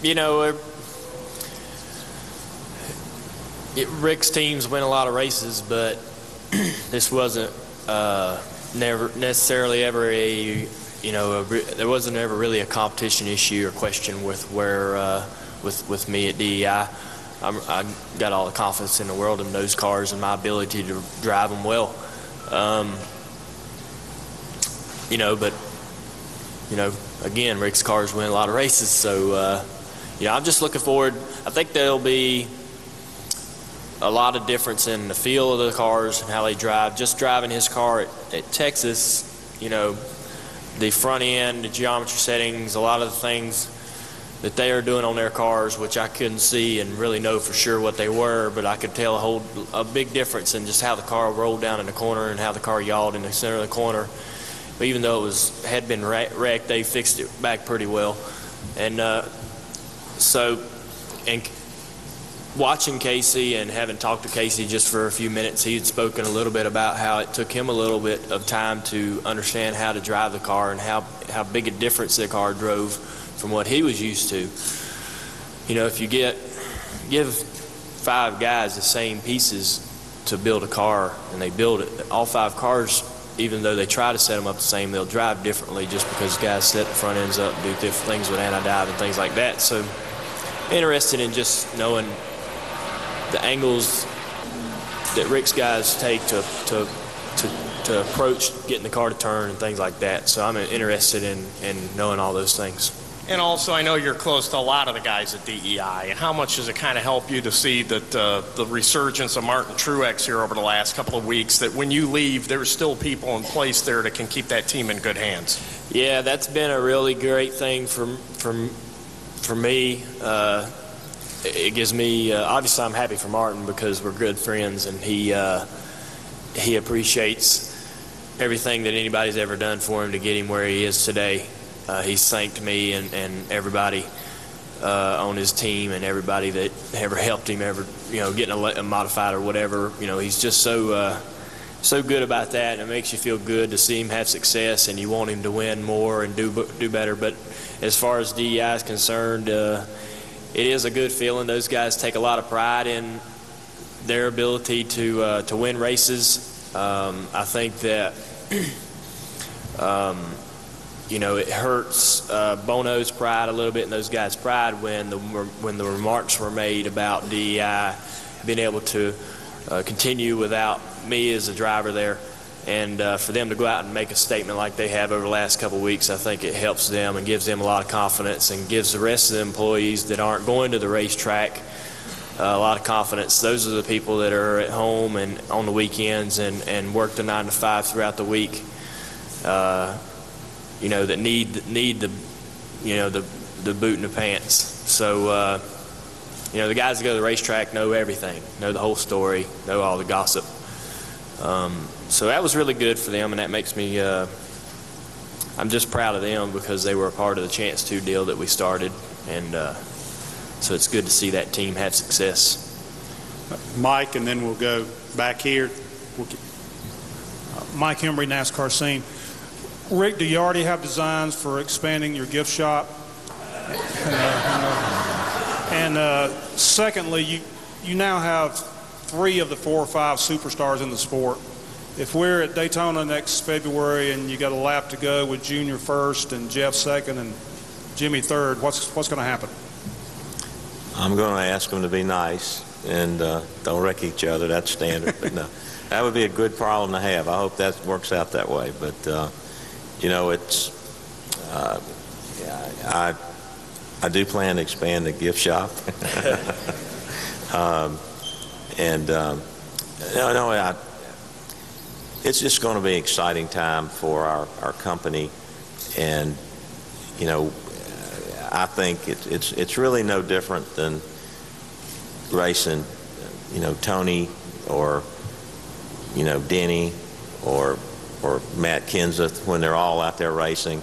You know, Rick's teams win a lot of races, but this wasn't never necessarily ever a, you know, there wasn't ever really a competition issue or question with where with me at DEI. I got all the confidence in the world in those cars and my ability to drive them well. You know, but you know, again, Rick's cars win a lot of races, so you know, I'm just looking forward. I think there'll be a lot of difference in the feel of the cars and how they drive. Just driving his car at Texas, you know, the front end, the geometry settings, a lot of the things that they are doing on their cars, which I couldn't see and really know for sure what they were, but I could tell a big difference in just how the car rolled down in the corner and how the car yawed in the center of the corner. But even though it had been wrecked, they fixed it back pretty well. And watching Casey and having talked to Casey just for a few minutes, he had spoken a little bit about how it took him a little bit of time to understand how to drive the car and how big a difference the car drove from what he was used to. You know, if you give 5 guys the same pieces to build a car and they build it, all 5 cars, even though they try to set them up the same, they'll drive differently just because guys set the front ends up, do different things with anti-dive and things like that. So interested in just knowing the angles that Rick's guys take to approach getting the car to turn and things like that. So I'm interested in knowing all those things. And also, I know you're close to a lot of the guys at DEI. And how much does it kind of help you to see that the resurgence of Martin Truex here over the last couple of weeks, that when you leave, there's still people in place there that can keep that team in good hands? Yeah, that's been a really great thing for me. It gives me, obviously I'm happy for Martin because we're good friends, and he appreciates everything that anybody's ever done for him to get him where he is today. He's thanked me and everybody on his team and everybody that ever helped him ever, you know, getting a modified or whatever. You know, he's just so good about that, and it makes you feel good to see him have success, and you want him to win more and do better. But as far as DEI is concerned, it is a good feeling. Those guys take a lot of pride in their ability to win races. I think that you know, it hurts Bono's pride a little bit and those guys' pride when the remarks were made about DEI being able to continue without me as a driver there. And for them to go out and make a statement like they have over the last couple of weeks, I think it helps them and gives them a lot of confidence and gives the rest of the employees that aren't going to the racetrack a lot of confidence. Those are the people that are at home and on the weekends and work the 9 to 5 throughout the week. You know, that need the, you know, the boot and the pants. So, you know, the guys that go to the racetrack know everything, know the whole story, know all the gossip. So that was really good for them, and that makes me, I'm just proud of them because they were a part of the Chance 2 deal that we started, and so it's good to see that team have success. Mike, and then we'll go back here. Mike Hembry, NASCAR Scene. Rick, do you already have designs for expanding your gift shop? And secondly, you now have 3 of the 4 or 5 superstars in the sport. If we're at Daytona next February and you got a lap to go with Junior first and Jeff second and Jimmy third, what's going to happen? I'm going to ask them to be nice and don't wreck each other. That's standard. But no, that would be a good problem to have. I hope that works out that way. But you know, it's I do plan to expand the gift shop. It's just going to be an exciting time for our company, and I think it's really no different than racing, Tony or Denny or Matt Kenseth when they're all out there racing.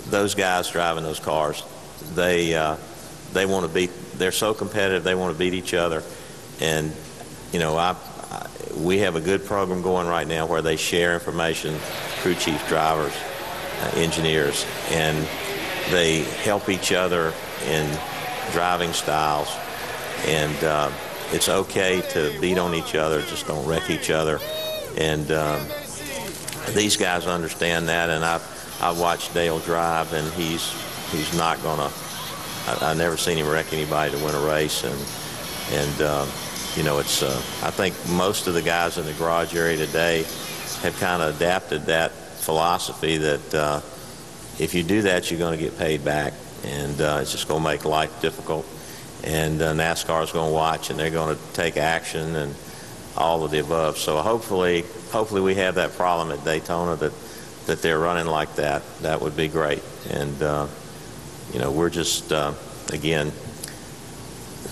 Those guys driving those cars, they want to beat. They're so competitive. They want to beat each other, and we have a good program going right now where they share information, crew chief, drivers, engineers, and they help each other in driving styles. And it's okay to beat on each other, just don't wreck each other. And these guys understand that, and I've watched Dale drive, and he's not gonna. I've never seen him wreck anybody to win a race, and it's. I think most of the guys in the garage area today have kind of adapted that philosophy that if you do that, you're going to get paid back, and it's just going to make life difficult. And NASCAR is going to watch, and they're going to take action, and all of the above. So hopefully we have that problem at Daytona that they're running like that. That would be great. And we're just again,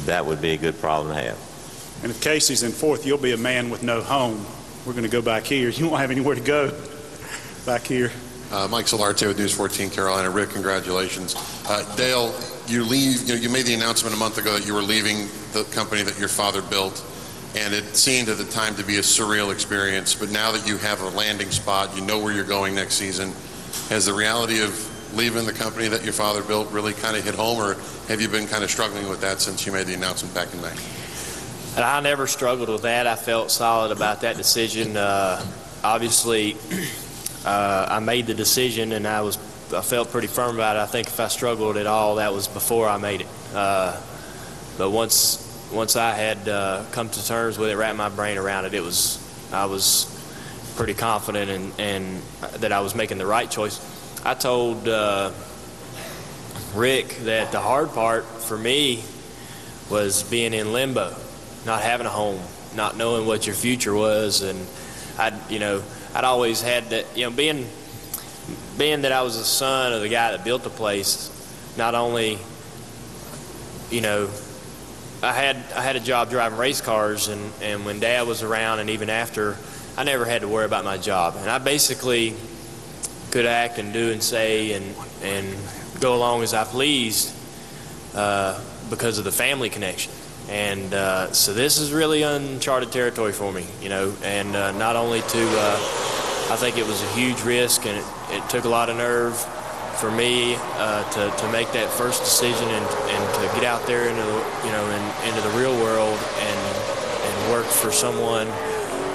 that would be a good problem to have. And if Casey's in fourth, you'll be a man with no home. We're going to go back here. You won't have anywhere to go back here. Mike Solarte with News 14 Carolina. Rick, congratulations. Dale, you leave. You made the announcement a month ago that you were leaving the company that your father built, and it seemed at the time to be a surreal experience. But now that you have a landing spot, you know where you're going next season. Has the reality of leaving the company that your father built really kind of hit home, or have you been kind of struggling with that since you made the announcement back in May? And I never struggled with that. I felt solid about that decision. Obviously, I made the decision, and I felt pretty firm about it. I think if I struggled at all, that was before I made it. But once I had come to terms with it, wrapped my brain around it, I was pretty confident and that I was making the right choice. I told Rick that the hard part for me was being in limbo, not having a home, not knowing what your future was, and I'd always had that, being that I was the son of the guy that built the place. Not only, I had a job driving race cars, and when Dad was around, and even after, I never had to worry about my job, and I basically could act and do and say and go along as I pleased because of the family connection. And so this is really uncharted territory for me, and not only I think it was a huge risk, and it took a lot of nerve for me to make that first decision and to get out there into the real world and work for someone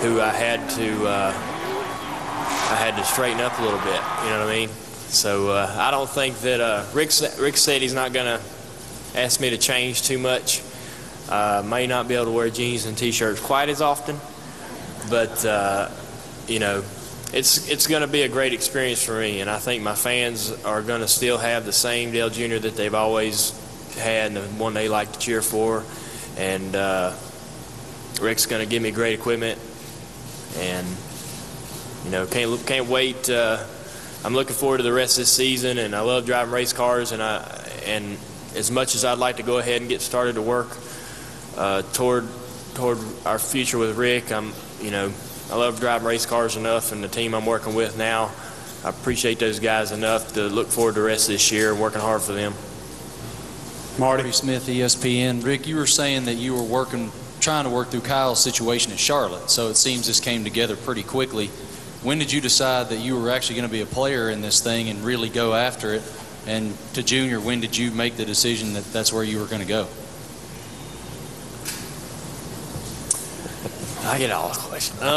who I had to straighten up a little bit, you know what I mean? So I don't think that Rick said he's not going to ask me to change too much. May not be able to wear jeans and t-shirts quite as often, but it's going to be a great experience for me, and I think my fans are going to still have the same Dale Jr. that they've always had, and the one they like to cheer for. And Rick's going to give me great equipment, and can't wait. I'm looking forward to the rest of this season, and I love driving race cars, and as much as I'd like to go ahead and get started to work toward our future with Rick, I love driving race cars enough, and the team I'm working with now, I appreciate those guys enough to look forward to the rest of this year and working hard for them. Marty Smith, ESPN. Rick, you were saying that you were trying to work through Kyle's situation in Charlotte, so it seems this came together pretty quickly. When did you decide that you were actually going to be a player in this thing and really go after it? And to Junior, when did you make the decision that that's where you were going to go? I get all the questions. When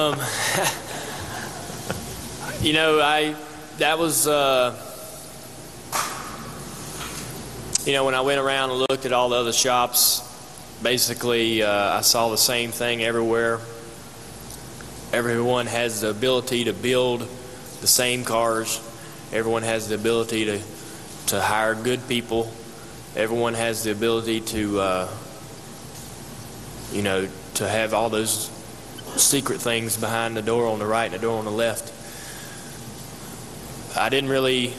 I went around and looked at all the other shops, basically I saw the same thing everywhere. Everyone has the ability to build the same cars. Everyone has the ability to hire good people everyone has the ability to, to have all those secret things behind the door on the right and the door on the left. I didn't really,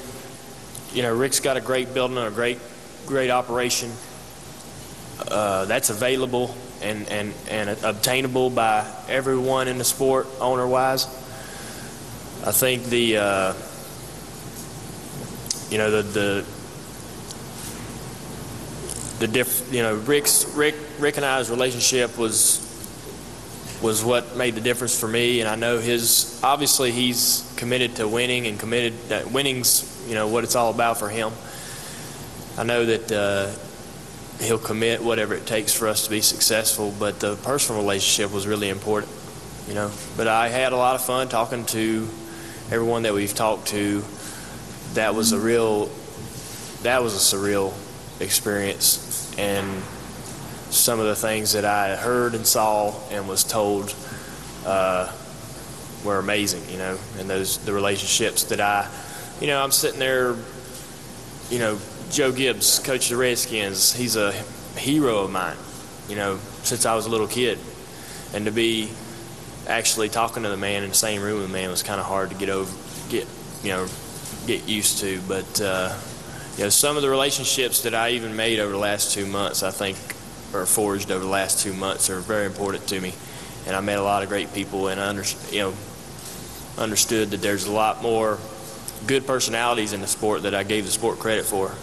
Rick's got a great building and a great operation that's available and obtainable by everyone in the sport, owner-wise. I think Rick and I's relationship was what made the difference for me, and I know obviously he's committed to winning and committed that winning's what it's all about for him. I know that he'll commit whatever it takes for us to be successful, but the personal relationship was really important, But I had a lot of fun talking to everyone that we've talked to. That was a surreal experience, and some of the things that I heard and saw and was told were amazing, and the relationships that I'm sitting there, Joe Gibbs, coach of the Redskins, he's a hero of mine, since I was a little kid. And to be actually talking to the man in the same room with the man was kind of hard to get used to. But, some of the relationships that I even made over the last 2 months, I think, or forged over the last 2 months, are very important to me. And I met a lot of great people, and understood that there's a lot more good personalities in the sport that I gave the sport credit for.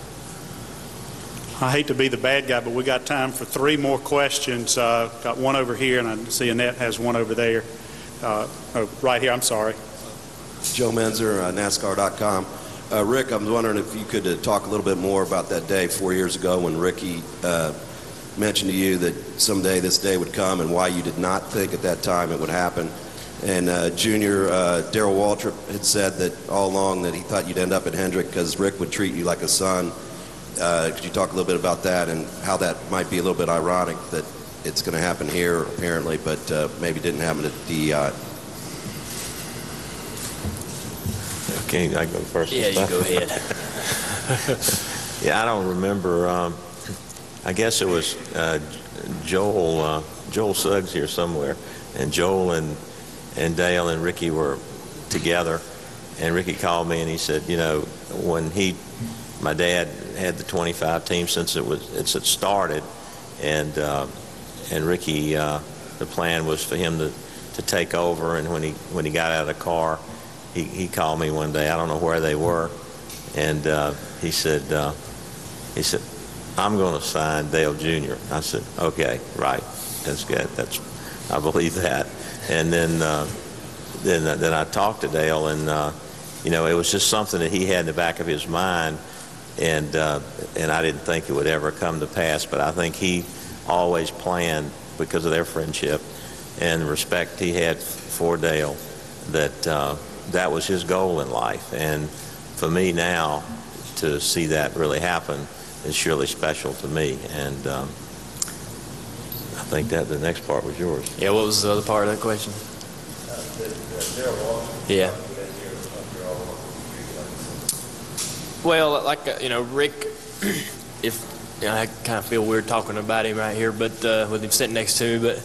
I hate to be the bad guy, but we got time for 3 more questions. Got one over here, and I see Annette has one over there. Right here, I'm sorry. Joe Menzer, NASCAR.com. Rick, I was wondering if you could talk a little bit more about that day 4 years ago when Ricky mentioned to you that someday this day would come, and why you did not think at that time it would happen. And Junior, Darrell Waltrip had said that all along that he thought you'd end up at Hendrick because Rick would treat you like a son. Could you talk a little bit about that and how that might be a little bit ironic that it's going to happen here apparently, but maybe didn't happen at DEI? Okay, I go first. Yeah, you go ahead. Yeah, I don't remember. I guess it was Joel Suggs here somewhere, and Joel and Dale and Ricky were together, and Ricky called me and he said, when my dad had the 25 team since it had started, and Ricky, the plan was for him to take over, and when he got out of the car, he called me one day. I don't know where they were, and he said I'm going to sign Dale Jr. I said, okay, right, that's good. I believe that. And then I talked to Dale, and it was just something that he had in the back of his mind, and I didn't think it would ever come to pass. But I think he always planned, because of their friendship and the respect he had for Dale, that was his goal in life. And for me now to see that really happen is surely special to me. And I think that the next part was yours. Yeah, what was the other part of that question? Yeah. Well, Rick, I kind of feel weird talking about him right here, but with him sitting next to me, but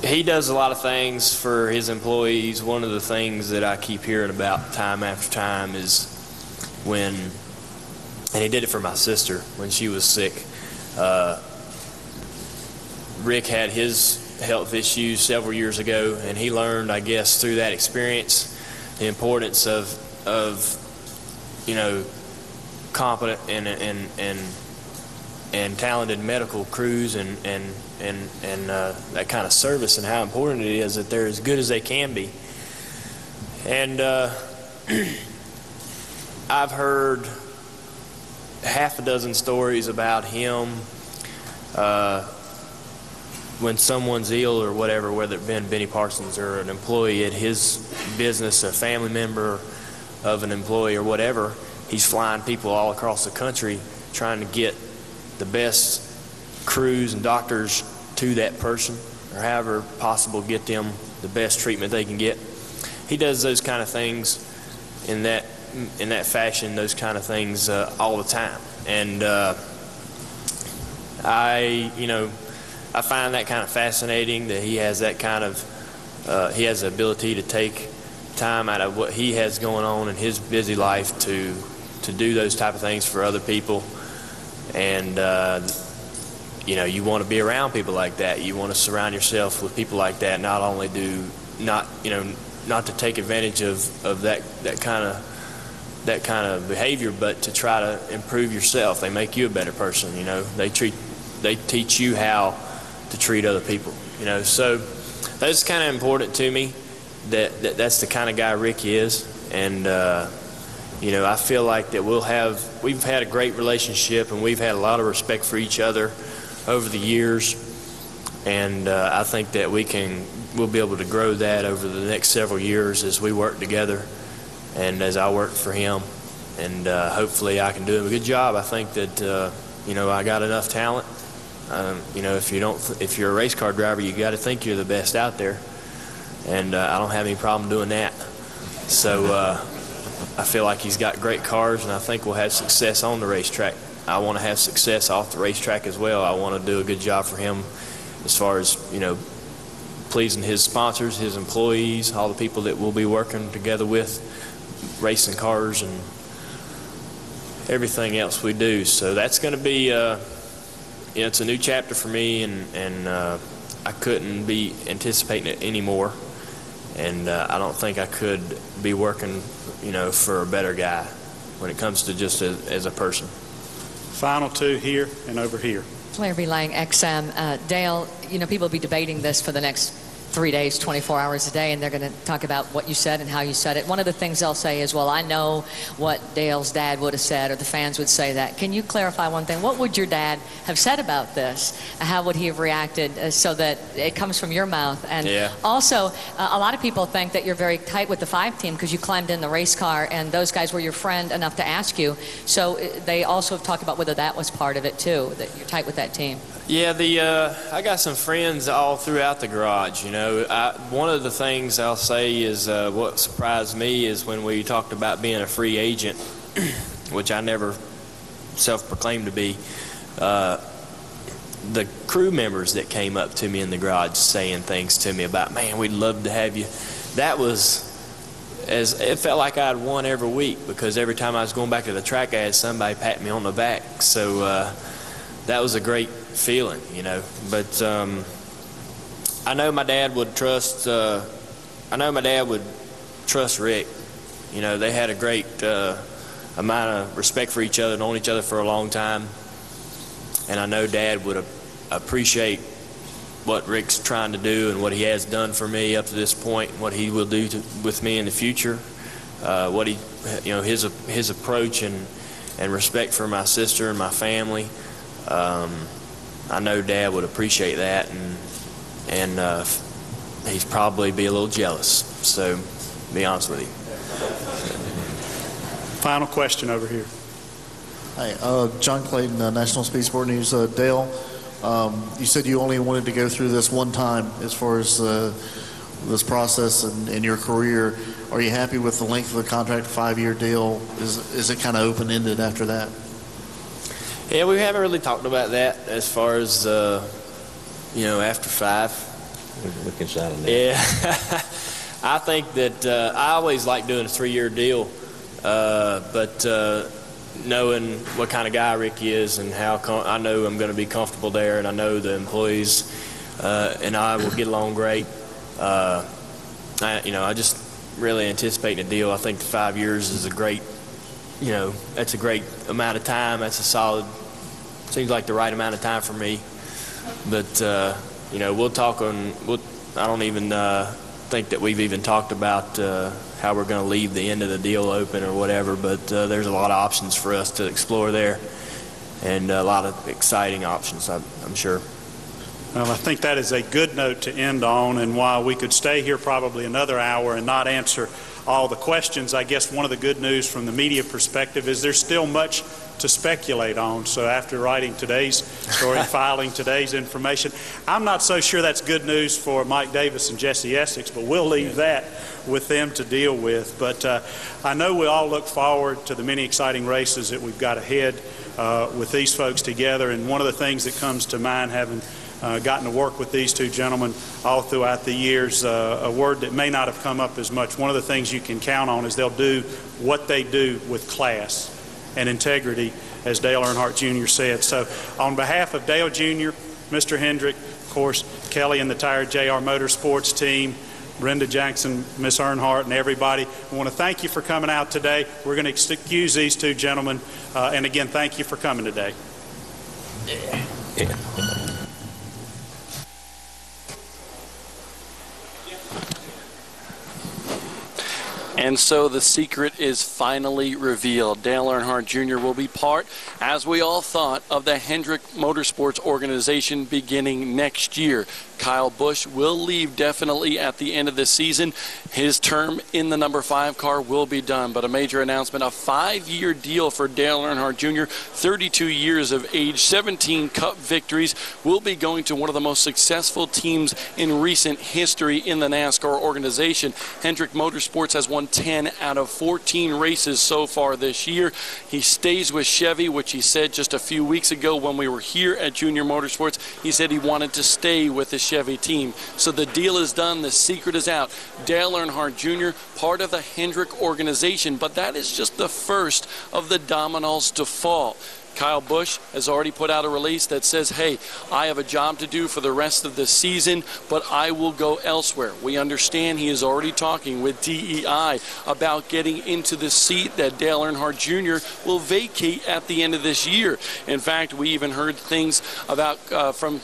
he does a lot of things for his employees. One of the things that I keep hearing about time after time is and he did it for my sister when she was sick. Rick had his health issues several years ago, and he learned, I guess, through that experience, the importance of competent and talented medical crews and that kind of service, and how important it is that they're as good as they can be. And I've heard half a dozen stories about him when someone's ill or whatever, whether it been Benny Parsons or an employee at his business, a family member of an employee or whatever, he's flying people all across the country trying to get the best crews and doctors to that person, or however possible get them the best treatment they can get. He does those kind of things in that fashion, those kind of things all the time. And I find that kind of fascinating that he has that kind of, he has the ability to take time out of what he has going on in his busy life to do those type of things for other people. And, you want to be around people like that. You want to surround yourself with people like that, not only not to take advantage of that kind of behavior, but to try to improve yourself. They make you a better person, They teach you how to treat other people, So that's kind of important to me, that's the kind of guy Rick is. And, I feel like that we've had a great relationship, and we've had a lot of respect for each other over the years. And I think that we'll be able to grow that over the next several years as we work together and as I work for him. And hopefully I can do him a good job. I think that, I got enough talent. If you're a race car driver, you got to think you're the best out there. And I don't have any problem doing that. So I feel like he's got great cars, and I think we'll have success on the racetrack. I want to have success off the racetrack as well. I want to do a good job for him as far as, pleasing his sponsors, his employees, all the people that we'll be working together with, racing cars and everything else we do. So that's going to be, it's a new chapter for me, and I couldn't be anticipating it anymore. And I don't think I could be working, for a better guy when it comes to just as a person. Final two here and over here. Flair B. Lang, XM. Dale, people will be debating this for the next 3 days, 24 hours a day, and they're going to talk about what you said and how you said it. One of the things they'll say is, well, I know what Dale's dad would have said, or the fans would say that. Can you clarify one thing? What would your dad have said about this? How would he have reacted so that it comes from your mouth? And also, a lot of people think that you're very tight with the 5 team because you climbed in the race car, and those guys were your friend enough to ask you. So they also have talked about whether that was part of it, too, that you're tight with that team. Yeah, I got some friends all throughout the garage. One of the things I'll say is what surprised me is when we talked about being a free agent, which I never self-proclaimed to be. The crew members that came up to me in the garage saying things to me about, man, we'd love to have you. That was, it felt like I'd won every week, because every time I was going back to the track, I had somebody pat me on the back. So that was a great feeling, But I know my dad would trust. Rick. They had a great amount of respect for each other, known each other for a long time, and I know Dad would appreciate what Rick's trying to do and what he has done for me up to this point, and what he will do with me in the future. What his approach and respect for my sister and my family. I know Dad would appreciate that, and he'd probably be a little jealous. So, to be honest with you. Final question over here. Hi, John Clayton, National Speed Sport News. Dale, you said you only wanted to go through this one time as far as this process in your career. Are you happy with the length of the contract, 5-year deal? Is it kind of open-ended after that? Yeah, we haven't really talked about that as far as, after 5. We can sign on that. Yeah. I think that I always like doing a 3-year deal, but knowing what kind of guy Rick is and how I know I'm going to be comfortable there, and I know the employees and I will get along great. I just really anticipating a deal. I think 5 years is a great, that's a great amount of time. That's a solid, seems like the right amount of time for me. But, we'll talk on, I don't even think that we've even talked about how we're going to leave the end of the deal open or whatever, but there's a lot of options for us to explore there, and a lot of exciting options, I'm sure. Well, I think that is a good note to end on, and while we could stay here probably another hour and not answer all the questions, I guess one of the good news from the media perspective is there's still much to speculate on. So after writing today's story and filing today's information, I'm not so sure that's good news for Mike Davis and Jesse Essex, but we'll leave that with them to deal with. But I know we all look forward to the many exciting races that we've got ahead with these folks together. And one of the things that comes to mind, having gotten to work with these two gentlemen all throughout the years, a word that may not have come up as much, one of the things you can count on is they'll do what they do with class and integrity, as Dale Earnhardt Jr. said. So on behalf of Dale Jr., Mr. Hendrick, of course, Kelly and the entire JR Motorsports team, Brenda Jackson, Miss Earnhardt, and everybody, I want to thank you for coming out today. We're going to excuse these two gentlemen. And again, thank you for coming today. And so the secret is finally revealed. Dale Earnhardt Jr. will be part, as we all thought, of the Hendrick Motorsports organization beginning next year. Kyle Busch will leave definitely at the end of the season. His term in the number 5 car will be done, but a major announcement, a 5-year deal for Dale Earnhardt Jr., 32 years of age, 17 Cup victories, will be going to one of the most successful teams in recent history in the NASCAR organization. Hendrick Motorsports has won 10 out of 14 races so far this year. He stays with Chevy, which he said just a few weeks ago when we were here at Junior Motorsports. He said he wanted to stay with the Chevy team. So the deal is done. The secret is out. Dale Earnhardt Jr., part of the Hendrick organization, but that is just the first of the dominoes to fall. Kyle Busch has already put out a release that says, hey, I have a job to do for the rest of the season, but I will go elsewhere. We understand he is already talking with DEI about getting into the seat that Dale Earnhardt Jr. will vacate at the end of this year. In fact, we even heard things about from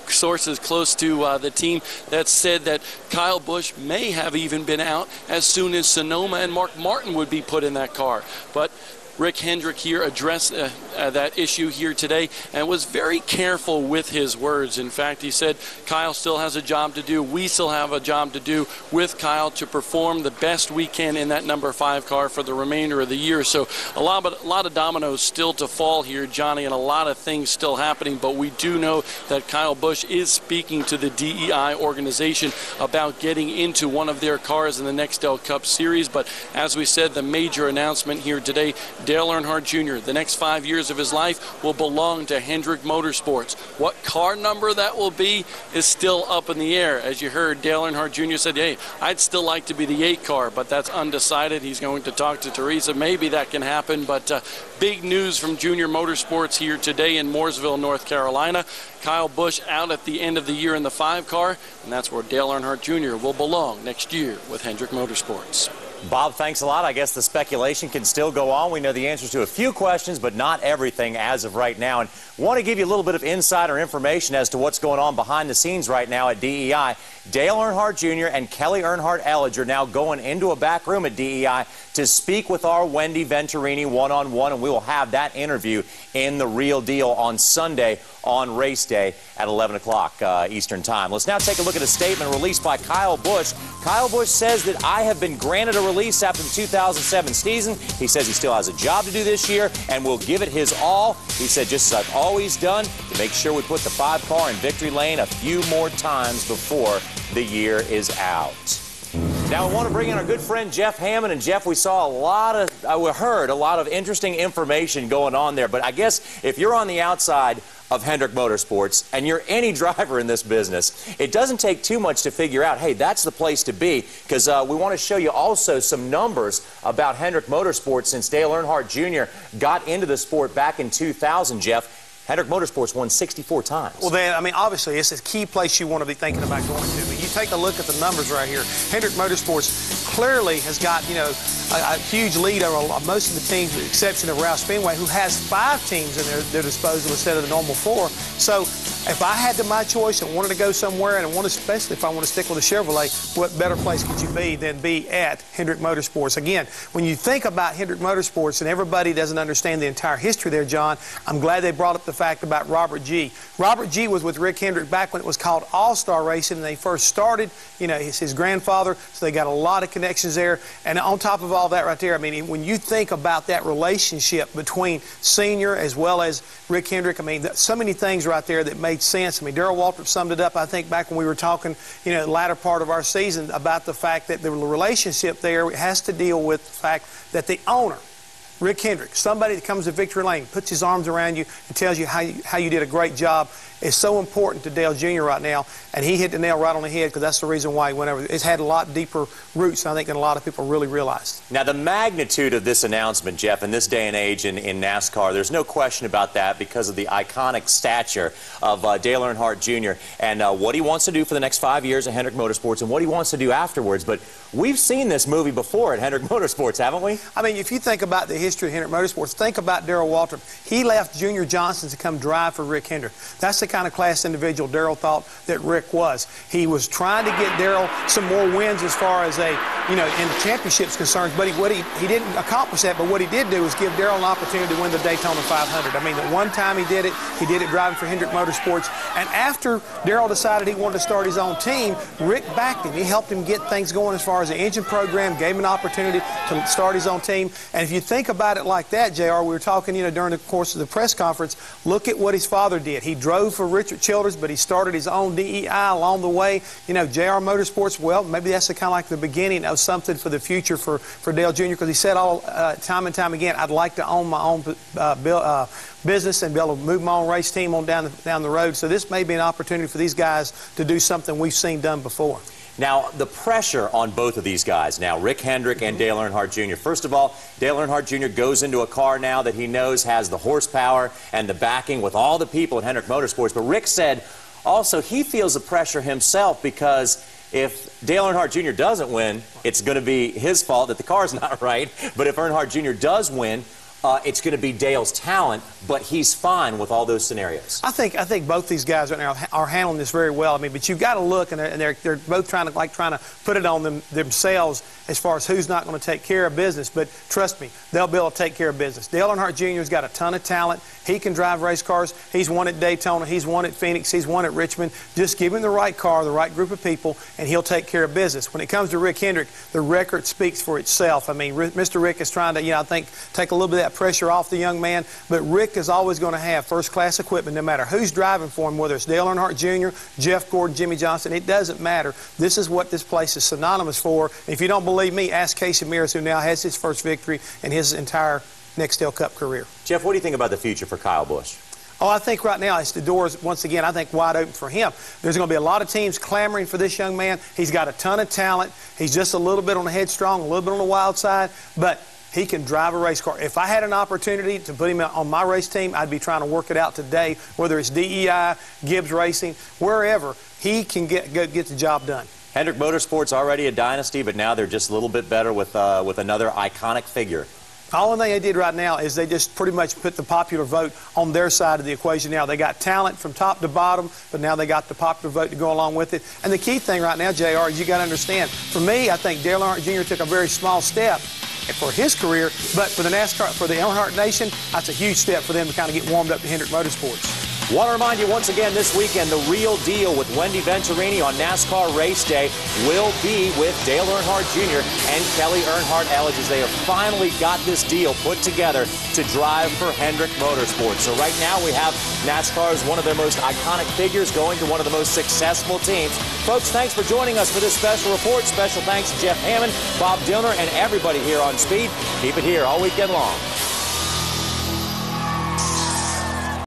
sources close to the team that said that Kyle Busch may have even been out as soon as Sonoma and Mark Martin would be put in that car. But Rick Hendrick here addressed that issue here today and was very careful with his words. In fact, he said Kyle still has a job to do. We still have a job to do with Kyle to perform the best we can in that number 5 car for the remainder of the year. So a lot of dominoes still to fall here, Johnny, and a lot of things still happening. But we do know that Kyle Busch is speaking to the DEI organization about getting into one of their cars in the Nextel Cup Series. But as we said, the major announcement here today, Dale Earnhardt Jr., the next 5 years of his life will belong to Hendrick Motorsports. What car number that will be is still up in the air. As you heard, Dale Earnhardt Jr. said, hey, I'd still like to be the 8 car, but that's undecided. He's going to talk to Teresa. Maybe that can happen, but big news from Junior Motorsports here today in Mooresville, North Carolina. Kyle Busch out at the end of the year in the 5 car, and that's where Dale Earnhardt Jr. will belong next year with Hendrick Motorsports. Bob, thanks a lot. I guess the speculation can still go on. We know the answers to a few questions, but not everything as of right now. And want to give you a little bit of insider information as to what's going on behind the scenes right now at DEI. Dale Earnhardt Jr. and Kelly Earnhardt Elledge are now going into a back room at DEI to speak with our Wendy Venturini one-on-one, and we will have that interview in The Real Deal on Sunday on race day at 11 o'clock Eastern Time. Let's now take a look at a statement released by Kyle Busch. Kyle Busch says that I have been granted a release after the 2007 season. He says he still has a job to do this year and will give it his all. He said, just as I've always done, to make sure we put the 5 car in victory lane a few more times before the year is out. Now, I want to bring in our good friend Jeff Hammond. And Jeff, we saw we heard a lot of interesting information going on there. But I guess if you're on the outside of Hendrick Motorsports and you're any driver in this business, it doesn't take too much to figure out, hey, that's the place to be, because we want to show you also some numbers about Hendrick Motorsports since Dale Earnhardt Jr. got into the sport back in 2000, Jeff. Hendrick Motorsports won 64 times. Well, then, I mean, obviously, it's a key place you want to be thinking about going to. But you take a look at the numbers right here. Hendrick Motorsports clearly has got, you know, a huge lead over most of the teams, with the exception of Rouse Speedway, who has 5 teams in their disposal instead of the normal 4. So if I had my choice and wanted to go somewhere, and especially if I want to stick with a Chevrolet, what better place could you be than be at Hendrick Motorsports? Again, when you think about Hendrick Motorsports, and everybody doesn't understand the entire history there, John, I'm glad they brought up the fact about Robert G. Robert G. was with Rick Hendrick back when it was called All-Star Racing, and they first started. You know, he's his grandfather, so they got a lot of connections there. And on top of all all that right there. I mean, when you think about that relationship between Senior as well as Rick Hendrick, I mean, so many things right there that made sense. I mean, Darrell Waltrip summed it up, I think, back when we were talking, you know, the latter part of our season about the fact that the relationship there has to deal with the fact that the owner, Rick Hendrick, somebody that comes to victory lane, puts his arms around you and tells you how you did a great job, is so important to Dale Jr. right now. And he hit the nail right on the head, because that's the reason why he went over. It's had a lot deeper roots, I think, than a lot of people really realized. Now, the magnitude of this announcement, Jeff, in this day and age in NASCAR, there's no question about that because of the iconic stature of Dale Earnhardt Jr. and what he wants to do for the next 5 years at Hendrick Motorsports and what he wants to do afterwards. But we've seen this movie before at Hendrick Motorsports, haven't we? I mean, if you think about the history of Hendrick Motorsports, think about Darrell Waltrip. He left Junior Johnson to come drive for Rick Hendrick. That's the kind of class individual Darrell thought that Rick was. He was trying to get Darrell some more wins as far as in the championships concerns, but he didn't accomplish that. But what he did do was give Darrell an opportunity to win the Daytona 500. I mean, the one time he did it driving for Hendrick Motorsports. And after Darrell decided he wanted to start his own team, Rick backed him. He helped him get things going as far as the engine program, gave him an opportunity to start his own team. And if you think about it like that, JR, we were talking, during the course of the press conference, look at what his father did. He drove for Richard Childress, but he started his own DEI along the way. JR Motorsports, well, maybe that's kind of like the beginning of something for the future for Dale Jr., because he said all time and time again, I'd like to own my own business and be able to move my own race team on down the road. So this may be an opportunity for these guys to do something we've seen done before. Now, the pressure on both of these guys now, Rick Hendrick and Dale Earnhardt Jr. First of all, Dale Earnhardt Jr. goes into a car now that he knows has the horsepower and the backing with all the people at Hendrick Motorsports. But Rick said also he feels the pressure himself, because if Dale Earnhardt Jr. doesn't win, it's going to be his fault that the car's not right. But if Earnhardt Jr. does win, it's going to be Dale's talent, but he's fine with all those scenarios. I think both these guys right now are handling this very well. I mean, but you've got to look, and they're both trying to put it on themselves as far as who's not going to take care of business. But trust me, they'll be able to take care of business. Dale Earnhardt Jr. has got a ton of talent. He can drive race cars. He's won at Daytona. He's won at Phoenix. He's won at Richmond. Just give him the right car, the right group of people, and he'll take care of business. When it comes to Rick Hendrick, the record speaks for itself. I mean, Mr. Rick is trying to, I think, take a little bit of that pressure off the young man, but Rick is always going to have first-class equipment no matter who's driving for him, whether it's Dale Earnhardt Jr., Jeff Gordon, Jimmy Johnson. It doesn't matter. This is what this place is synonymous for. And if you don't believe me, ask Casey Mears, who now has his first victory in his entire Nextel Cup career. Jeff, what do you think about the future for Kyle Busch? Oh, I think right now the doors, once again, I think wide open for him. There's going to be a lot of teams clamoring for this young man. He's got a ton of talent. He's just a little bit on the headstrong, a little bit on the wild side, but he can drive a race car. If I had an opportunity to put him on my race team, I'd be trying to work it out today, whether it's DEI, Gibbs Racing, wherever. He can get the job done. Hendrick Motorsports already a dynasty, but now they're just a little bit better with another iconic figure. The only thing they did right now is they just pretty much put the popular vote on their side of the equation now. They got talent from top to bottom, but now they got the popular vote to go along with it. And the key thing right now, JR, is you got to understand, for me, I think Dale Earnhardt Jr. took a very small step for his career, but for the NASCAR, for the Earnhardt Nation, that's a huge step for them to kind of get warmed up to Hendrick Motorsports. Want to remind you once again this weekend, The Real Deal with Wendy Venturini on NASCAR Race Day will be with Dale Earnhardt Jr. and Kelly Earnhardt Elledge, as they have finally got this deal put together to drive for Hendrick Motorsports. So right now we have NASCAR as one of their most iconic figures going to one of the most successful teams. Folks, thanks for joining us for this special report. Special thanks to Jeff Hammond, Bob Dillner, and everybody here on Speed. Keep it here all weekend long.